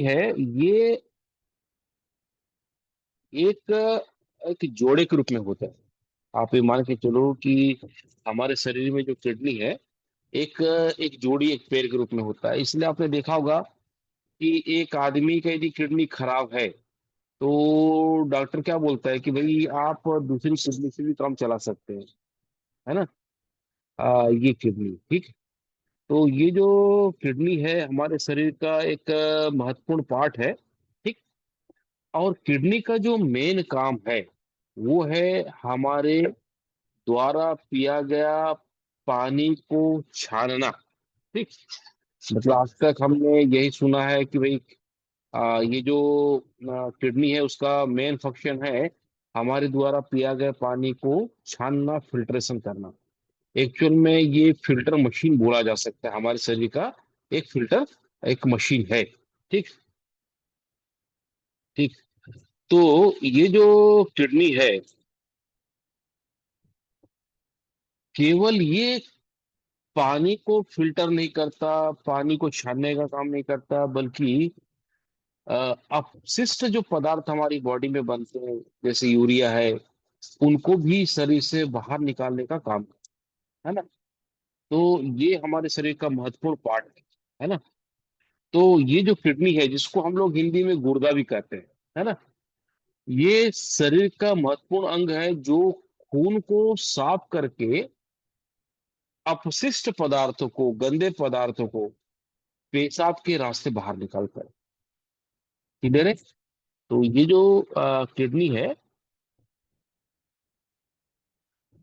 है ये एक एक जोड़े के रूप में होता है। आप ये मान के चलो कि हमारे शरीर में जो किडनी है एक एक जोड़ी एक पैर के रूप में होता है। इसलिए आपने देखा होगा कि एक आदमी का यदि किडनी खराब है तो डॉक्टर क्या बोलता है कि भाई आप दूसरी किडनी से भी काम चला सकते हैं, है ना। ये किडनी ठीक। तो ये जो किडनी है हमारे शरीर का एक महत्वपूर्ण पार्ट है, ठीक। और किडनी का जो मेन काम है वो है हमारे द्वारा पिया गया पानी को छानना, ठीक। मतलब आज तक हमने यही सुना है कि भाई ये जो किडनी है उसका मेन फंक्शन है हमारे द्वारा पिया गया पानी को छानना, फिल्ट्रेशन करना। एक्चुअल में ये फिल्टर मशीन बोला जा सकता है, हमारे शरीर का एक फिल्टर, एक मशीन है, ठीक। ठीक। तो ये जो किडनी है केवल ये पानी को फिल्टर नहीं करता, पानी को छानने का काम नहीं करता, बल्कि अपशिष्ट जो पदार्थ हमारी बॉडी में बनते हैं जैसे यूरिया है उनको भी शरीर से बाहर निकालने का काम है ना। तो ये हमारे शरीर का महत्वपूर्ण पार्ट है ना। तो ये जो किडनी है जिसको हम लोग हिंदी में गुर्दा भी कहते हैं, है ना, ये शरीर का महत्वपूर्ण अंग है जो खून को साफ करके अपशिष्ट पदार्थों को, गंदे पदार्थों को पेशाब के रास्ते बाहर निकालता है। क्लियर है। तो ये जो किडनी है,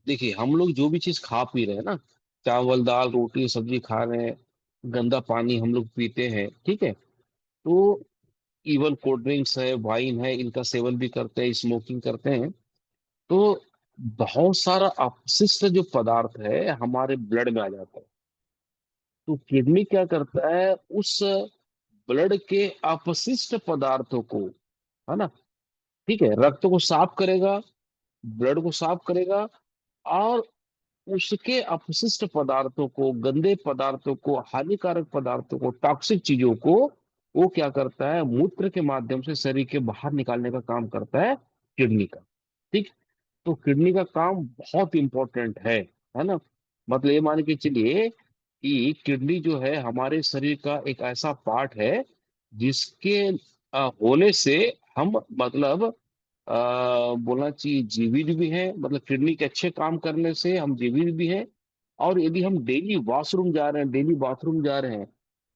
देखिए हम लोग जो भी चीज खा पी रहे हैं ना, चावल दाल रोटी सब्जी खा रहे हैं, गंदा पानी हम लोग पीते हैं, ठीक है। तो इवन कोल्ड ड्रिंक्स है, वाइन है, इनका सेवन भी करते हैं, स्मोकिंग करते हैं। तो बहुत सारा अपशिष्ट जो पदार्थ है हमारे ब्लड में आ जाता है। तो किडनी क्या करता है, उस ब्लड के अपशिष्ट पदार्थों को, है ना, ठीक है, रक्त को साफ करेगा, ब्लड को साफ करेगा, और उसके अपशिष्ट पदार्थों को, गंदे पदार्थों को, हानिकारक पदार्थों को, टॉक्सिक चीजों को वो क्या करता है, मूत्र के माध्यम से शरीर के बाहर निकालने का काम करता है किडनी का, ठीक। तो किडनी का काम बहुत इंपॉर्टेंट है ना। मतलब ये मान के चलिए कि किडनी जो है हमारे शरीर का एक ऐसा पार्ट है जिसके होने से हम मतलब बोलना चाहिए जीवित भी है, मतलब किडनी के अच्छे काम करने से हम जीवित भी हैं। और यदि हम डेली वॉशरूम जा रहे हैं, डेली बाथरूम जा रहे हैं,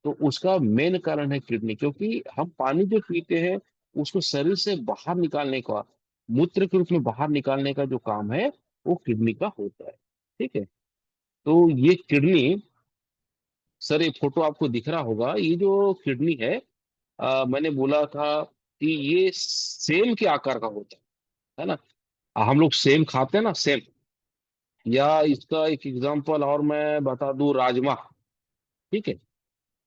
तो उसका मेन कारण है किडनी, क्योंकि हम पानी जो पीते हैं उसको शरीर से बाहर निकालने का, मूत्र के रूप में बाहर निकालने का जो काम है वो किडनी का होता है, ठीक है। तो ये किडनी, सर ये फोटो आपको दिख रहा होगा, ये जो किडनी है मैंने बोला था कि ये सेम के आकार का होता है ना। हम लोग सेम खाते हैं ना, सेम। या इसका एक एग्जांपल और मैं बता दूं, राजमा, ठीक है।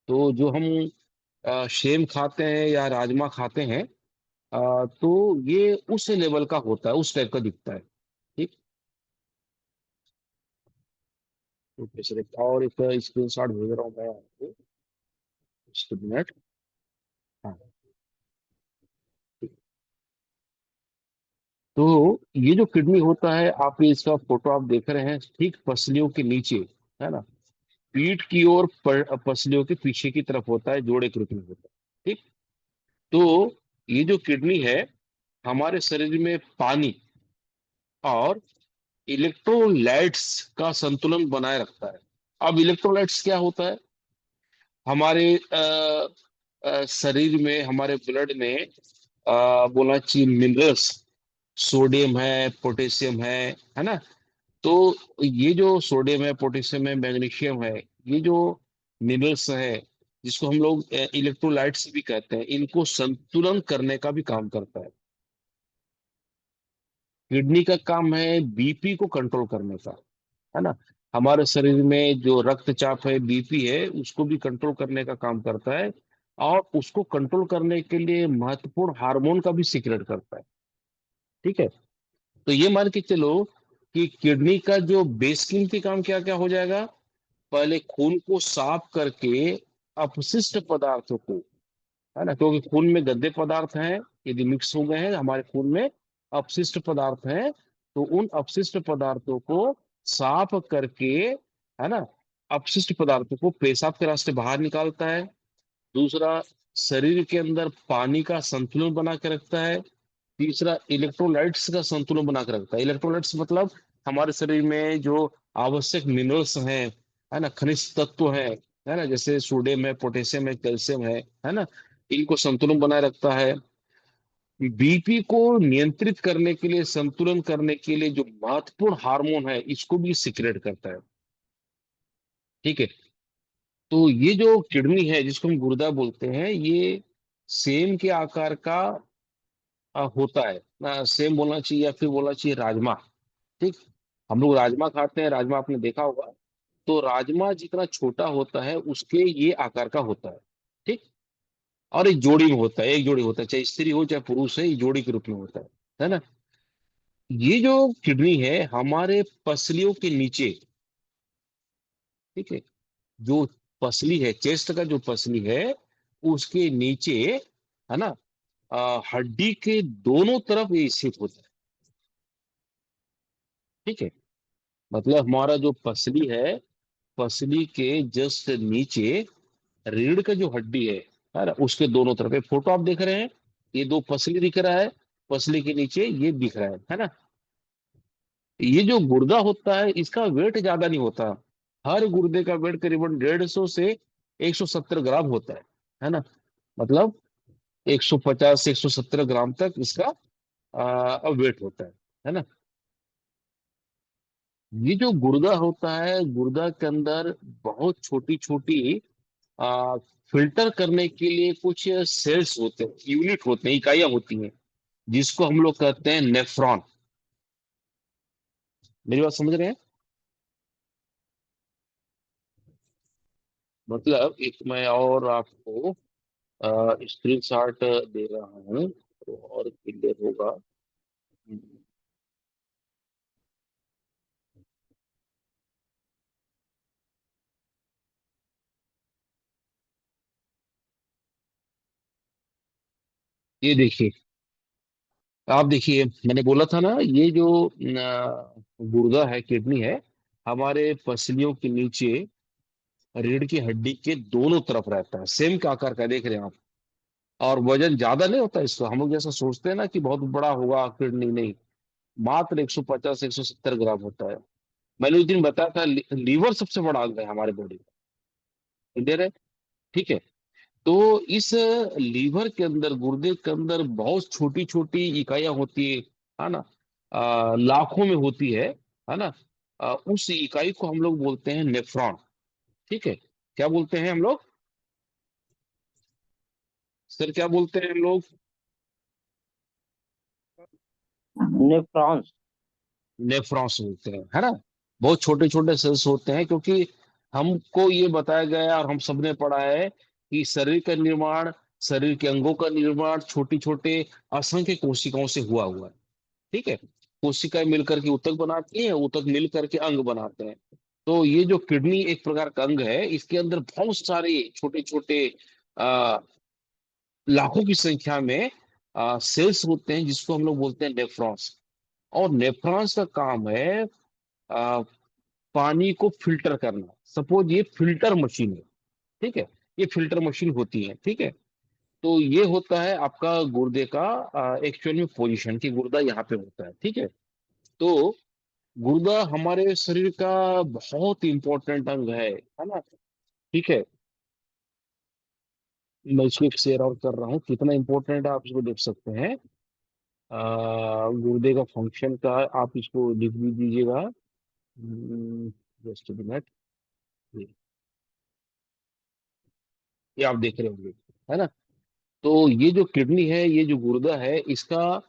तो जो हम सेम खाते हैं या राजमा खाते हैं, तो ये उस लेवल का होता है, उस टाइप का दिखता है, ठीक। तो सर एक और एक स्क्रीन शॉट भेज रहा हूँ मैं आपको, just a minute। हाँ, ठीक। तो ये जो किडनी होता है, आप ये इसका फोटो आप देख रहे हैं, ठीक पसलियों के नीचे, है ना, पीठ की ओर पसलियों के पीछे की तरफ होता है, जोड़े के रूप में होता है, ठीक। तो ये जो किडनी है हमारे शरीर में पानी और इलेक्ट्रोलाइट्स का संतुलन बनाए रखता है। अब इलेक्ट्रोलाइट्स क्या होता है, हमारे शरीर में, हमारे ब्लड में बोलना चाहिए मिनरल्स, सोडियम है, पोटेशियम है ना। तो ये जो सोडियम है, पोटेशियम है, मैग्नीशियम है, ये जो मिनरल्स है जिसको हम लोग इलेक्ट्रोलाइट्स भी कहते हैं, इनको संतुलन करने का भी काम करता है। किडनी का काम है बीपी को कंट्रोल करने का, है ना। हमारे शरीर में जो रक्तचाप है, बीपी है, उसको भी कंट्रोल करने का काम करता है। और उसको कंट्रोल करने के लिए महत्वपूर्ण हार्मोन का भी सीक्रेट करता है, ठीक है। तो ये मान के चलो कि किडनी का जो बेसकीमती काम क्या क्या हो जाएगा, पहले खून को साफ करके अपशिष्ट पदार्थों को है ना, क्योंकि खून में गंदे पदार्थ हैं, यदि मिक्स हो गए हैं हमारे खून में, अपशिष्ट पदार्थ हैं, तो उन अपशिष्ट पदार्थों को साफ करके, है ना, अपशिष्ट पदार्थों को पेशाब के रास्ते बाहर निकालता है। दूसरा, शरीर के अंदर पानी का संतुलन बना के रखता है। तीसरा, इलेक्ट्रोलाइट्स का संतुलन बना के रखता है। इलेक्ट्रोलाइट्स मतलब हमारे शरीर में जो आवश्यक मिनरल्स हैं, है ना, खनिज तत्व हैं, है ना, जैसे सोडियम है, पोटेशियम है, कैल्शियम है ना, इनको संतुलन बनाए रखता है। बीपी को नियंत्रित करने के लिए, संतुलन करने के लिए जो महत्वपूर्ण हार्मोन है, इसको भी सिक्रेट करता है। ठीक है। तो ये जो किडनी है जिसको हम गुर्दा बोलते हैं, ये सेम के आकार का होता है ना, सेम बोलना चाहिए या फिर बोलना चाहिए राजमा। ठीक। हम लोग राजमा खाते हैं, राजमा आपने देखा होगा। तो राजमा जितना छोटा होता है उसके ये आकार का होता है। ठीक। और एक जोड़ी में होता है, एक जोड़ी होता है, चाहे स्त्री हो चाहे पुरुष है, ये जोड़ी के रूप में होता है ना। ये जो किडनी है हमारे पसलियों के नीचे, ठीक है, जो पसली है, चेस्ट का जो पसली है उसके नीचे, है ना, हड्डी के दोनों तरफ ये स्थित होता है। ठीक है। मतलब हमारा जो पसली है, पसली के जस्ट नीचे रीढ़ का जो हड्डी है ना, उसके दोनों तरफ एक फोटो आप देख रहे हैं, ये दो पसली दिख रहा है, पसली के नीचे ये दिख रहा है ना। ये जो गुर्दा होता है इसका वेट ज्यादा नहीं होता। हर गुर्दे का वेट करीबन 150 से 170 ग्राम होता है ना। मतलब 150 से 170 ग्राम तक इसका वेट होता है ना। ये जो गुर्दा होता है, गुर्दा के अंदर बहुत छोटी छोटी आ, फिल्टर करने के लिए कुछ सेल्स होते हैं, यूनिट होते हैं, इकाइयां होती हैं, जिसको हम लोग कहते हैं नेफ्रॉन। मेरी बात समझ रहे हैं? मतलब एक मैं और आपको स्क्रीन शॉट दे रहा हूँ तो और क्लियर होगा। ये देखिए, आप देखिए, मैंने बोला था ना, ये जो गुर्दा है, किडनी है, हमारे पसलियों के नीचे रीढ़ की हड्डी के दोनों तरफ रहता है, सेम का आकार का, देख रहे हैं आप। और वजन ज्यादा नहीं होता इसका, हम लोग जैसा सोचते हैं ना कि बहुत बड़ा होगा किडनी, नहीं। मात्र 150 170 ग्राम होता है। मैंने उस दिन बताया था, लीवर सबसे बड़ा अंग है हमारे बॉडी का। क्लियर है? ठीक है। तो इस लीवर के अंदर, गुर्दे के अंदर बहुत छोटी छोटी इकाइयां होती है ना, लाखों में होती है ना। उस इकाई को हम लोग बोलते हैं नेफ्रॉन। ठीक है। क्या बोलते हैं हम लोग? सर क्या बोलते हैं हम लोग? नेफ्रॉन्स। नेफ्रॉन्स बोलते हैं, है ना। बहुत छोटे छोटे सेल्स होते हैं, क्योंकि हमको ये बताया गया है और हम सबने पढ़ा है कि शरीर का निर्माण, शरीर के अंगों का निर्माण छोटी छोटे असंख्य कोशिकाओं से हुआ है। ठीक है। कोशिकाएं मिलकर के ऊतक बनाती हैं, ऊतक मिल करके अंग बनाते हैं। तो ये जो किडनी एक प्रकार का अंग है, इसके अंदर बहुत सारे छोटे छोटे आ, लाखों की संख्या में सेल्स होते हैं, जिसको हम लोग बोलते हैं नेफ्रॉन्स। और नेफ्रॉन्स का काम है आ, पानी को फिल्टर करना। सपोज ये फिल्टर मशीन है। ठीक है। ये फिल्टर मशीन होती है। ठीक है। तो ये होता है आपका गुर्दे का एक्चुअल में पोजीशन, कि गुर्दा यहाँ पे होता है। ठीक है। तो गुर्दा हमारे शरीर का बहुत इंपॉर्टेंट अंग है ना। ठीक है। मैं इसको एक शेयर और कर रहा हूँ, कितना इंपॉर्टेंट है आप इसको देख सकते हैं। गुर्दे का फंक्शन का आप इसको लिख भी दीजिएगा। Just minute. ये आप देख रहे होंगे, है ना। तो ये जो किडनी है, ये जो गुर्दा है, इसका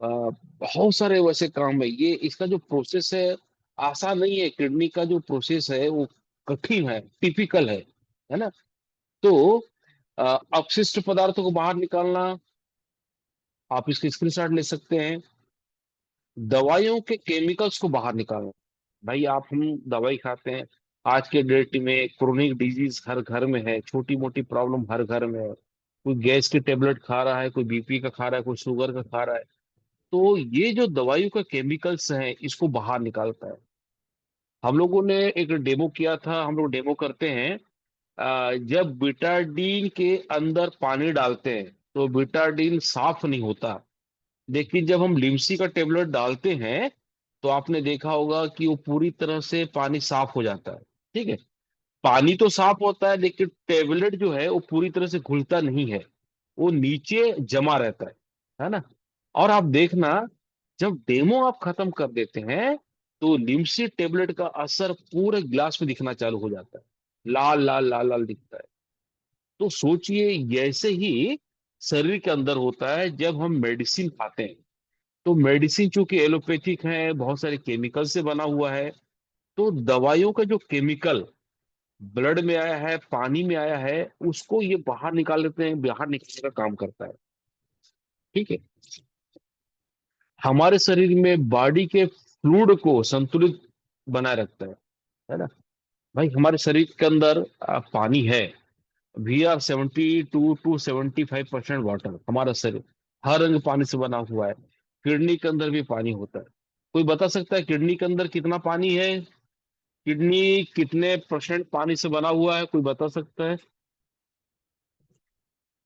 बहुत सारे वैसे काम है। ये इसका जो प्रोसेस है आसान नहीं है। किडनी का जो प्रोसेस है वो कठिन है, टिपिकल है ना। तो अपशिष्ट पदार्थों को बाहर निकालना, आप इसके स्क्रीनशॉट ले सकते हैं। दवाइयों के केमिकल्स को बाहर निकालना। भाई आप, हम दवाई खाते हैं, आज के डेट में क्रोनिक डिजीज हर घर में है, छोटी मोटी प्रॉब्लम हर घर में है। कोई गैस की टेबलेट खा रहा है, कोई बीपी का खा रहा है, कोई शुगर का खा रहा है। तो ये जो दवाइयों का केमिकल्स हैं इसको बाहर निकालता है। हम लोगों ने एक डेमो किया था, हम लोग डेमो करते हैं। जब बीटाडीन के अंदर पानी डालते हैं तो बीटाडीन साफ नहीं होता, लेकिन जब हम लिमसी का टेबलेट डालते हैं तो आपने देखा होगा कि वो पूरी तरह से पानी साफ हो जाता है। ठीक है, पानी तो साफ होता है लेकिन टेबलेट जो है वो पूरी तरह से घुलता नहीं है, वो नीचे जमा रहता है ना। और आप देखना, जब डेमो आप खत्म कर देते हैं तो लिमसी टेबलेट का असर पूरे गिलास में दिखना चालू हो जाता है, लाल लाल लाल लाल दिखता है। तो सोचिए ऐसे ही शरीर के अंदर होता है जब हम मेडिसिन खाते हैं। तो मेडिसिन चूंकि एलोपैथिक है, बहुत सारे केमिकल से बना हुआ है, तो दवाइयों का जो केमिकल ब्लड में आया है, पानी में आया है, उसको ये बाहर निकाल लेते हैं, बाहर निकालने का काम करता है। ठीक है, हमारे शरीर में बॉडी के फ्लूइड को संतुलित बनाए रखता है ना। भाई हमारे शरीर के अंदर पानी है। We are 72 to 75% water. हमारा शरीर हर रंग पानी से बना हुआ है। किडनी के अंदर भी पानी होता है। कोई बता सकता है किडनी के अंदर कितना पानी है? किडनी कितने परसेंट पानी से बना हुआ है, कोई बता सकता है?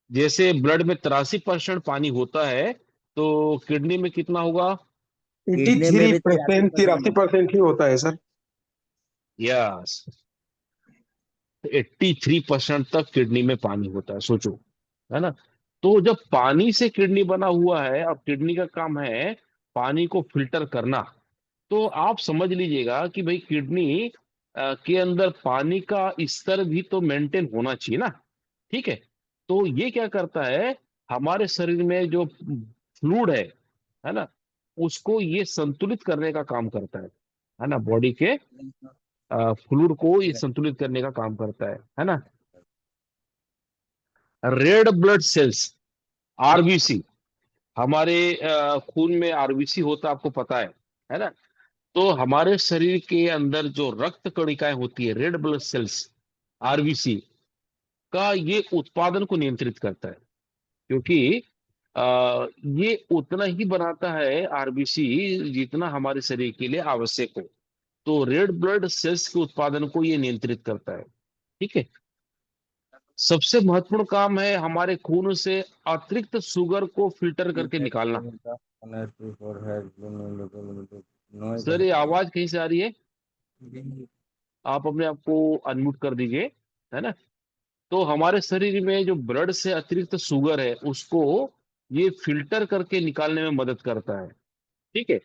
जैसे ब्लड में 83% पानी होता है, तो किडनी में कितना होगा? एट्टी किडनी में थ्री भी 83% परसेंट 83% ही होता है सर। यस, 83% तक किडनी में पानी होता है, सोचो, है ना। तो जब पानी से किडनी बना हुआ है और किडनी का काम है पानी को फिल्टर करना, तो आप समझ लीजिएगा कि भाई किडनी के अंदर पानी का स्तर भी तो मेंटेन होना चाहिए ना। ठीक है, तो ये क्या करता है, हमारे शरीर में जो फ्लूइड है ना, उसको ये संतुलित करने का काम करता है ना। बॉडी के फ्लूइड को ये संतुलित करने का काम करता है ना। रेड ब्लड सेल्स, आरबीसी, हमारे खून में आरबीसी होता है, आपको पता है ना। तो हमारे शरीर के अंदर जो रक्त कणिकाएं होती है, रेड ब्लड सेल्स, आरबीसी का ये उत्पादन को नियंत्रित करता है। क्योंकि ये उतना ही बनाता है आरबीसी जितना हमारे शरीर के लिए आवश्यक हो। तो रेड ब्लड सेल्स के उत्पादन को ये नियंत्रित करता है। ठीक है, सबसे महत्वपूर्ण काम है हमारे खून से अतिरिक्त शुगर को फिल्टर करके निकालना। सर ये आवाज कहीं से आ रही है? आप अपने आप को अनम्यूट कर दीजिए, है ना। तो हमारे शरीर में जो ब्लड से अतिरिक्त शुगर है उसको ये फिल्टर करके निकालने में मदद करता है। ठीक है,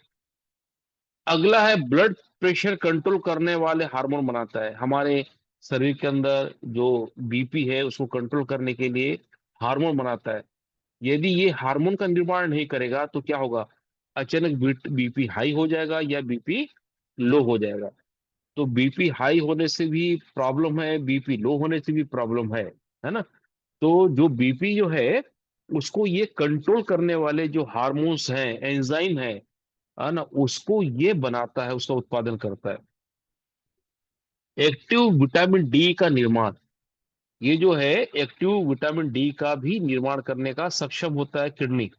अगला है ब्लड प्रेशर कंट्रोल करने वाले हार्मोन बनाता है हमारे शरीर के अंदर। जो बीपी है उसको कंट्रोल करने के लिए हार्मोन बनाता है। यदि ये हार्मोन का निर्माण नहीं करेगा तो क्या होगा? अचानक बीपी हाई हो जाएगा या बीपी लो हो जाएगा। तो बीपी हाई होने से भी प्रॉब्लम है, बीपी लो होने से भी प्रॉब्लम है ना। तो जो बीपी जो है उसको ये कंट्रोल करने वाले जो हार्मोन्स हैं, एंजाइम है ना, उसको ये बनाता है, उसका उत्पादन करता है। एक्टिव विटामिन डी का निर्माण, ये जो है एक्टिव विटामिन डी का भी निर्माण करने का सक्षम होता है किडनी।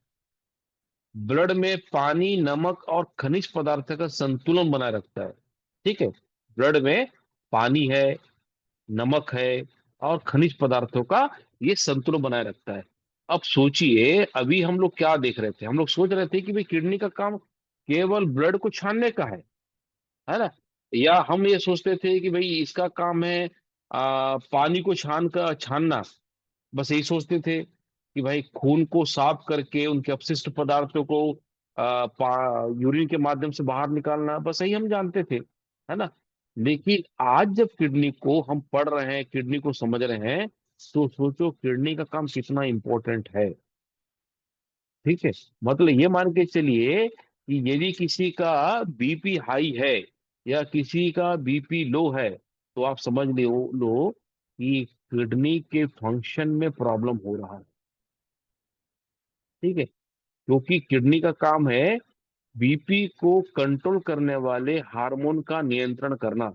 ब्लड में पानी, नमक और खनिज पदार्थ का संतुलन बनाए रखता है। ठीक है, ब्लड में पानी है, नमक है और खनिज पदार्थों का ये संतुलन बनाए रखता है। अब सोचिए, अभी हम लोग क्या देख रहे थे, हम लोग सोच रहे थे कि भाई किडनी का काम केवल ब्लड को छानने का है ना। या हम ये सोचते थे कि भाई इसका काम है पानी को छानना, बस यही सोचते थे कि भाई खून को साफ करके उनके अपशिष्ट पदार्थों को यूरिन के माध्यम से बाहर निकालना, बस यही हम जानते थे, है ना। लेकिन आज जब किडनी को हम पढ़ रहे हैं, किडनी को समझ रहे हैं, तो सोचो किडनी का काम कितना इंपॉर्टेंट है। ठीक है, मतलब ये मान के चलिए कि यदि किसी का बीपी हाई है या किसी का बीपी लो है, तो आप समझ लो कि किडनी के फंक्शन में प्रॉब्लम हो रहा है। ठीक है, क्योंकि किडनी का काम है बीपी को कंट्रोल करने वाले हार्मोन का नियंत्रण करना।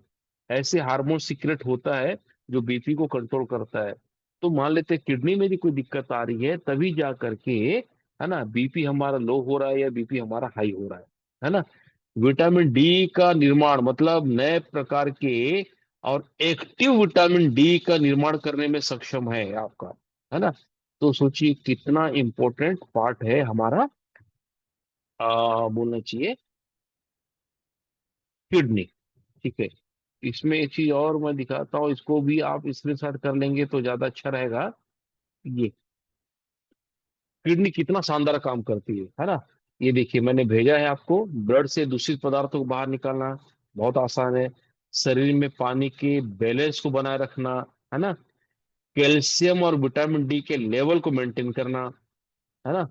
ऐसे हार्मोन सीक्रेट होता है जो बीपी को कंट्रोल करता है। तो मान लेते हैं किडनी में भी कोई दिक्कत आ रही है, तभी जा करके, है ना, बीपी हमारा लो हो रहा है या बीपी हमारा हाई हो रहा है ना। विटामिन डी का निर्माण मतलब नए प्रकार के और एक्टिव विटामिन डी का निर्माण करने में सक्षम है आपका, है ना। तो सोचिए कितना इंपॉर्टेंट पार्ट है हमारा, बोलना चाहिए, किडनी। ठीक है। इसमें एक चीज और मैं दिखाता हूँ, इसको भी आप स्क्रीनशॉट कर लेंगे तो ज्यादा अच्छा रहेगा। ये किडनी कितना शानदार काम करती है ना। ये देखिए मैंने भेजा है आपको, ब्लड से दूषित पदार्थों को बाहर निकालना बहुत आसान है। शरीर में पानी के बैलेंस को बनाए रखना, है ना। कैल्शियम और विटामिन डी के लेवल को मेंटेन करना, है ना।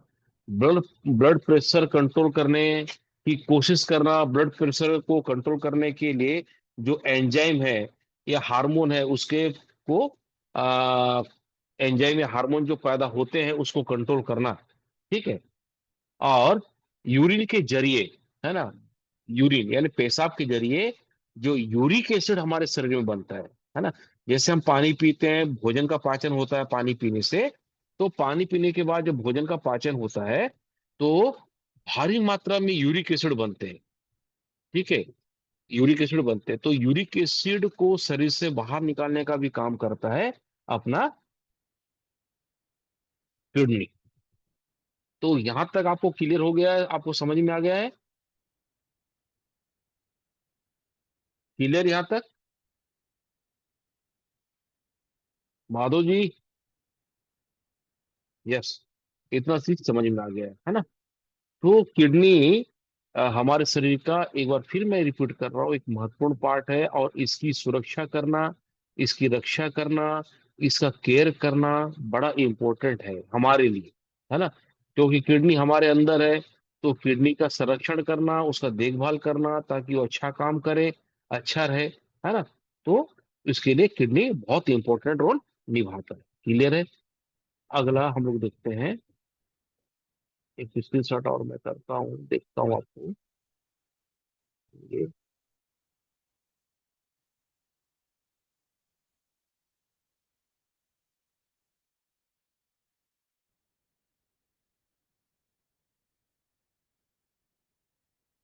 ब्लड ब्लड प्रेशर कंट्रोल करने की कोशिश करना, ब्लड प्रेशर को कंट्रोल करने के लिए जो एंजाइम है या हार्मोन है उसके को, आ, एंजाइम या हार्मोन जो पैदा होते हैं उसको कंट्रोल करना। ठीक है। और यूरिन के जरिए, है ना, यूरिन यानी पेशाब के जरिए जो यूरिक एसिड हमारे शरीर में बनता है ना। जैसे हम पानी पीते हैं, भोजन का पाचन होता है पानी पीने से, तो पानी पीने के बाद जब भोजन का पाचन होता है तो भारी मात्रा में यूरिक एसिड बनते हैं। ठीक है। यूरिक एसिड बनते हैं तो यूरिक एसिड को शरीर से बाहर निकालने का भी काम करता है अपना किडनी। तो यहां तक आपको क्लियर हो गया है, आपको समझ में आ गया है, क्लियर यहां तक, माधव जी? यस, इतना चीज समझ में आ गया है ना। तो किडनी हमारे शरीर का, एक बार फिर मैं रिपीट कर रहा हूँ, एक महत्वपूर्ण पार्ट है, और इसकी सुरक्षा करना, इसकी रक्षा करना, इसका केयर करना बड़ा इंपॉर्टेंट है हमारे लिए, है ना। क्योंकि किडनी हमारे अंदर है, तो किडनी का संरक्षण करना, उसका देखभाल करना ताकि वो अच्छा काम करे, अच्छा रहे, है ना। तो इसके लिए किडनी बहुत इंपॉर्टेंट रोल निभाता है। क्लियर है। अगला हम लोग देखते हैं, एक स्क्रीनशॉट और मैं करता हूँ, देखता हूँ आपको ये।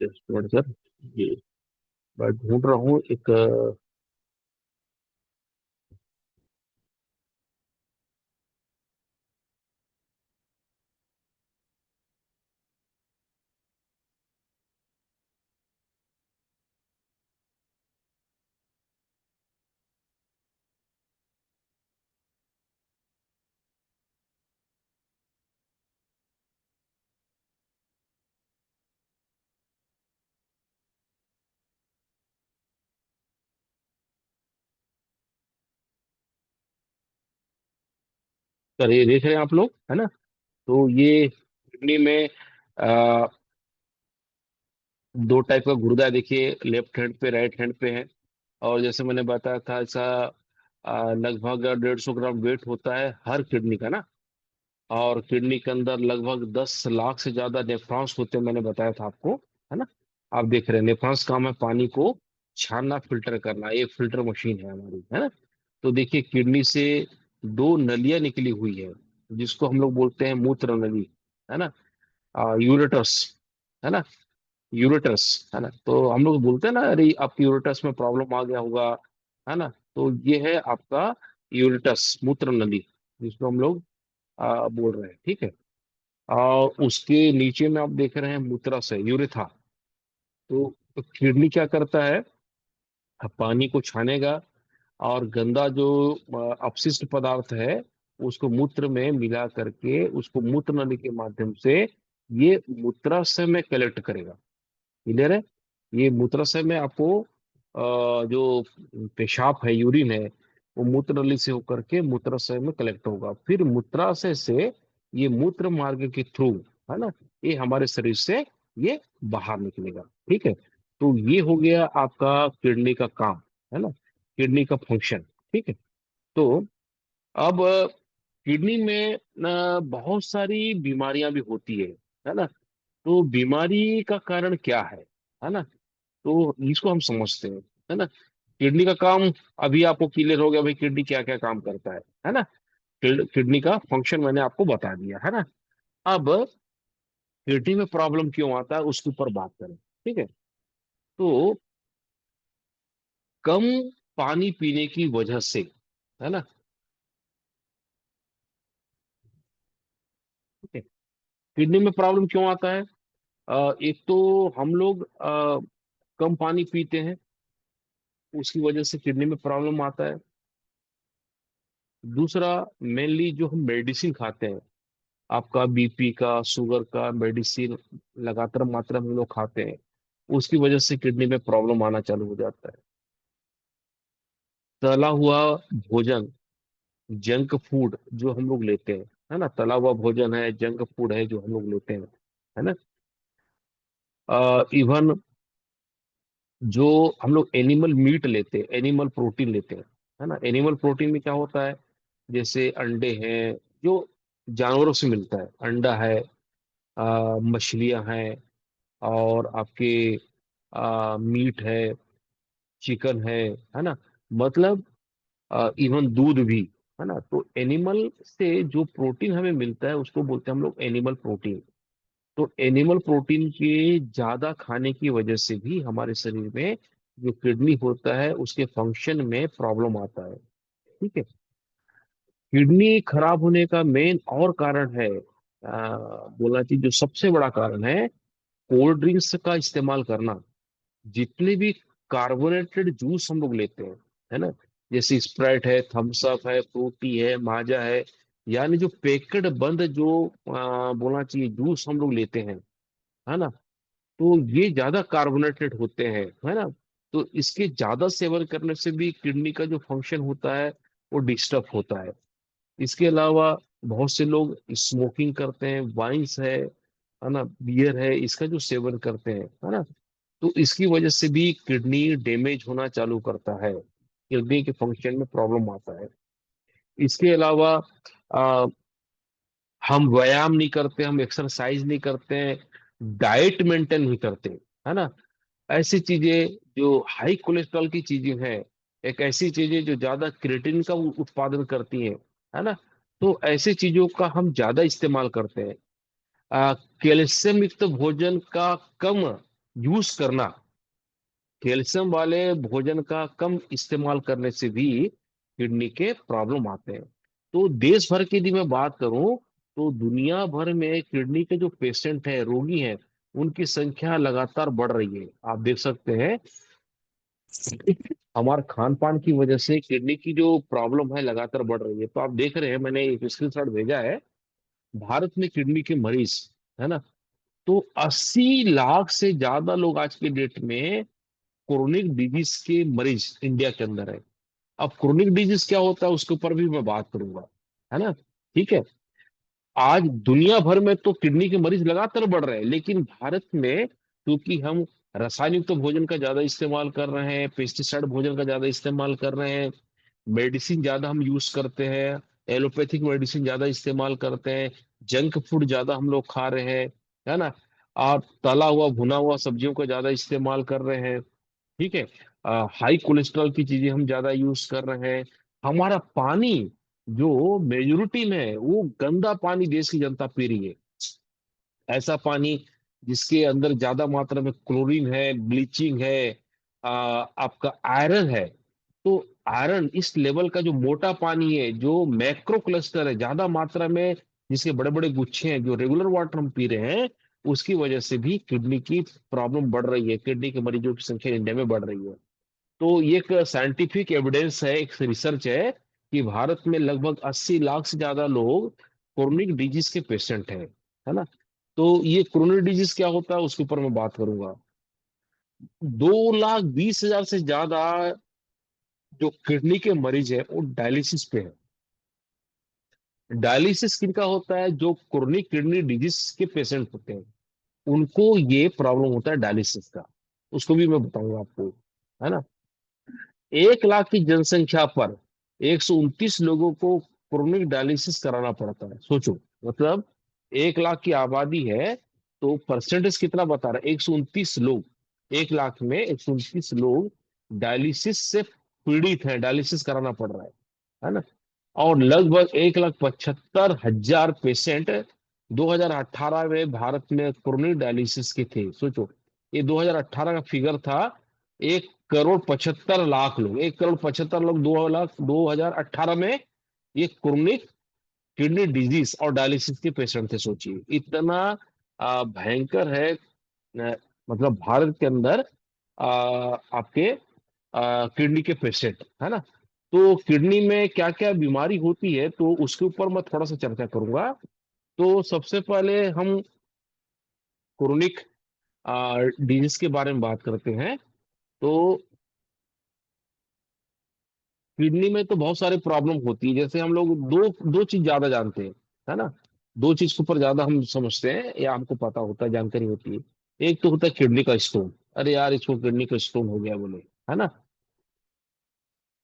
जस्ट मिनट सर, ये मैं ढूंढ रहा हूँ एक, सर ये देख रहे हैं आप लोग, है ना। तो ये किडनी में आ, दो टाइप का गुर्दा है, देखिए, लेफ्ट हैंड पे राइट हैंड पे है। और जैसे मैंने बताया था, ऐसा लगभग 150 ग्राम वेट होता है हर किडनी का ना। और किडनी के अंदर लगभग 10 लाख से ज्यादा नेफ्रॉन्स होते हैं, मैंने बताया था आपको, है ना। आप देख रहे हैं नेफ्रॉन्स काम है पानी को छानना, फिल्टर करना, ये फिल्टर मशीन है हमारी, है ना। तो देखिए किडनी से दो नलियां निकली हुई है, जिसको हम लोग बोलते हैं मूत्र नली, है ना, यूरेटस, है ना, यूरेटस, है ना। तो हम लोग बोलते हैं ना, अरे आपकी यूरेटस में प्रॉब्लम आ गया होगा, है ना। तो ये है आपका यूरेटस, मूत्र नली, जिसको हम लोग बोल रहे हैं। ठीक है। और उसके नीचे में आप देख रहे हैं मूत्राशय, यूरेथा। तो किडनी क्या करता है, पानी को छानेगा और गंदा जो अपशिष्ट पदार्थ है उसको मूत्र में मिला करके उसको मूत्र नली के माध्यम से ये मूत्राशय में कलेक्ट करेगा। क्लियर है। ये मूत्राशय में आपको जो पेशाब है, यूरिन है, वो मूत्र नली से होकर के मूत्राशय में कलेक्ट होगा, फिर मूत्राशय से ये मूत्र मार्ग के थ्रू, है ना, ये हमारे शरीर से ये बाहर निकलेगा। ठीक है। तो ये हो गया आपका किडनी का काम, है ना, किडनी का फंक्शन। ठीक है। तो अब किडनी में बहुत सारी बीमारियां भी होती है ना। तो बीमारी का कारण क्या है ना। तो इसको हम समझते हैं, है ना। किडनी का काम अभी आपको क्लियर हो गया भाई, किडनी क्या क्या काम करता है ना। किडनी का फंक्शन मैंने आपको बता दिया है ना। अब किडनी में प्रॉब्लम क्यों आता है उसके ऊपर बात करें, ठीक है। तो कम पानी पीने की वजह से, है ना, ठीक है, किडनी में प्रॉब्लम क्यों आता है? एक तो हम लोग कम पानी पीते हैं, उसकी वजह से किडनी में प्रॉब्लम आता है। दूसरा, मेनली जो हम मेडिसिन खाते हैं, आपका बीपी का, शुगर का मेडिसिन लगातार मात्रा में हम लोग खाते हैं, उसकी वजह से किडनी में प्रॉब्लम आना चालू हो जाता है। तला हुआ भोजन, जंक फूड जो हम लोग लेते हैं, है ना, तला हुआ भोजन है, जंक फूड है जो हम लोग लेते हैं, है ना। इवन जो हम लोग एनिमल मीट लेते हैं, एनिमल प्रोटीन लेते हैं, है ना, एनिमल प्रोटीन में क्या होता है, जैसे अंडे हैं जो जानवरों से मिलता है, अंडा है, मछलियां हैं, और आपके मीट है, चिकन है ना, मतलब इवन दूध भी, है ना। तो एनिमल से जो प्रोटीन हमें मिलता है उसको बोलते हैं हम लोग एनिमल प्रोटीन। तो एनिमल प्रोटीन के ज्यादा खाने की वजह से भी हमारे शरीर में जो किडनी होता है उसके फंक्शन में प्रॉब्लम आता है, ठीक है। किडनी खराब होने का मेन और कारण है, बोलना चाहिए जो सबसे बड़ा कारण है, कोल्ड ड्रिंक्स का इस्तेमाल करना। जितने भी कार्बोनेटेड जूस हम लोग लेते हैं, है ना, जैसे स्प्राइट है, थम्स अप है, फ्रूटी है, माजा है, यानी जो पैकेट बंद जो बोलना चाहिए जूस हम लोग लेते हैं, है ना, तो ये ज्यादा कार्बोनेटेड होते हैं, है ना। तो इसके ज्यादा सेवन करने से भी किडनी का जो फंक्शन होता है वो डिस्टर्ब होता है। इसके अलावा बहुत से लोग स्मोकिंग करते हैं, वाइन्स है ना, बियर है, इसका जो सेवन करते हैं, है ना, तो इसकी वजह से भी किडनी डैमेज होना चालू करता है, किडनी के फंक्शन में प्रॉब्लम आता है। इसके अलावा आ, हम व्यायाम नहीं करते, हम एक्सरसाइज नहीं करते हैं, डाइट मेंटेन नहीं करते, है ना, ऐसी चीजें जो हाई कोलेस्ट्रॉल की चीजें हैं, एक ऐसी चीजें जो ज्यादा क्रिएटिन का उत्पादन करती हैं, है ना, तो ऐसी चीजों का हम ज्यादा इस्तेमाल करते हैं। कैल्शियम युक्त भोजन का कम यूज करना, कैल्शियम वाले भोजन का कम इस्तेमाल करने से भी किडनी के प्रॉब्लम आते हैं। तो देश भर की यदि मैं बात करूं तो दुनिया भर में किडनी के जो पेशेंट हैं, रोगी हैं, उनकी संख्या लगातार बढ़ रही है। आप देख सकते हैं हमारे खान पान की वजह से किडनी की जो प्रॉब्लम है लगातार बढ़ रही है। तो आप देख रहे हैं, मैंने एक स्क्रीनशॉट भेजा है, भारत में किडनी के मरीज, है ना, तो 80 लाख से ज्यादा लोग आज के डेट में क्रोनिक डिजीज के मरीज इंडिया के अंदर है। अब क्रोनिक डिजीज क्या होता है उसके ऊपर भी मैं बात करूंगा, है ना, ठीक है। आज दुनिया भर में तो किडनी के मरीज लगातार बढ़ रहे हैं, लेकिन भारत में क्योंकि हम रासायनिक युक्त भोजन का ज्यादा इस्तेमाल कर रहे हैं, पेस्टिसाइड भोजन का ज्यादा इस्तेमाल कर रहे हैं, मेडिसिन ज्यादा हम यूज करते हैं, एलोपैथिक मेडिसिन ज्यादा इस्तेमाल करते हैं, जंक फूड ज्यादा हम लोग खा रहे हैं, है ना, और तला हुआ भुना हुआ सब्जियों का ज्यादा इस्तेमाल कर रहे हैं, ठीक है, हाई कोलेस्ट्रॉल की चीजें हम ज्यादा यूज कर रहे हैं। हमारा पानी जो मेजोरिटी में है वो गंदा पानी देश की जनता पी रही है, ऐसा पानी जिसके अंदर ज्यादा मात्रा में क्लोरीन है, ब्लीचिंग है, आपका आयरन है। तो आयरन इस लेवल का जो मोटा पानी है, जो मैक्रो क्लस्टर है ज्यादा मात्रा में, जिसके बड़े बड़े गुच्छे हैं, जो रेगुलर वाटर हम पी रहे हैं, उसकी वजह से भी किडनी की प्रॉब्लम बढ़ रही है, किडनी के मरीजों की संख्या इंडिया में बढ़ रही है। तो ये एक साइंटिफिक एविडेंस है, एक रिसर्च है कि भारत में लगभग 80 लाख से ज्यादा लोग क्रोनिक डिजीज के पेशेंट हैं, है ना। तो ये क्रोनिक डिजीज क्या होता है उसके ऊपर मैं बात करूंगा। 2,20,000 से ज्यादा जो किडनी के मरीज है वो डायलिसिस पे है। डायलिसिस किनका होता है? जो क्रोनिक किडनी डिजीज के पेशेंट होते हैं, उनको ये प्रॉब्लम होता है डायलिसिस का। उसको भी मैं बताऊंगा आपको, है ना। 1 लाख की जनसंख्या पर 129 लोगों को क्रोनिक डायलिसिस कराना पड़ता है, सोचो। मतलब 1 लाख की आबादी है तो परसेंटेज कितना बता रहा है? 129 लोग, 1 लाख में 129 लोग डायलिसिस से पीड़ित हैं, डायलिसिस कराना पड़ रहा है ना। और लगभग 1,75,000 पेशेंट 2018 में भारत में क्रोनिक डायलिसिस के थे। सोचो, ये 2018 का फिगर था। 1,75,00,000 लोग, 1,75,00,000 लोग 2018 में ये क्रोनिक किडनी डिजीज और डायलिसिस के पेशेंट थे। सोचिए इतना भयंकर है। मतलब भारत के अंदर आपके किडनी के पेशेंट है ना। तो किडनी में क्या क्या बीमारी होती है तो उसके ऊपर मैं थोड़ा सा चर्चा करूंगा। तो सबसे पहले हम क्रोनिक डिजीज के बारे में बात करते हैं। तो किडनी में तो बहुत सारे प्रॉब्लम होती है। जैसे हम लोग दो दो चीज ज्यादा जानते हैं, है ना। दो चीज के ऊपर ज्यादा हम समझते हैं या हमको पता होता है, जानकारी होती है। एक तो होता है किडनी का स्टोन। अरे यार, इसको किडनी का स्टोन हो गया बोले, है ना।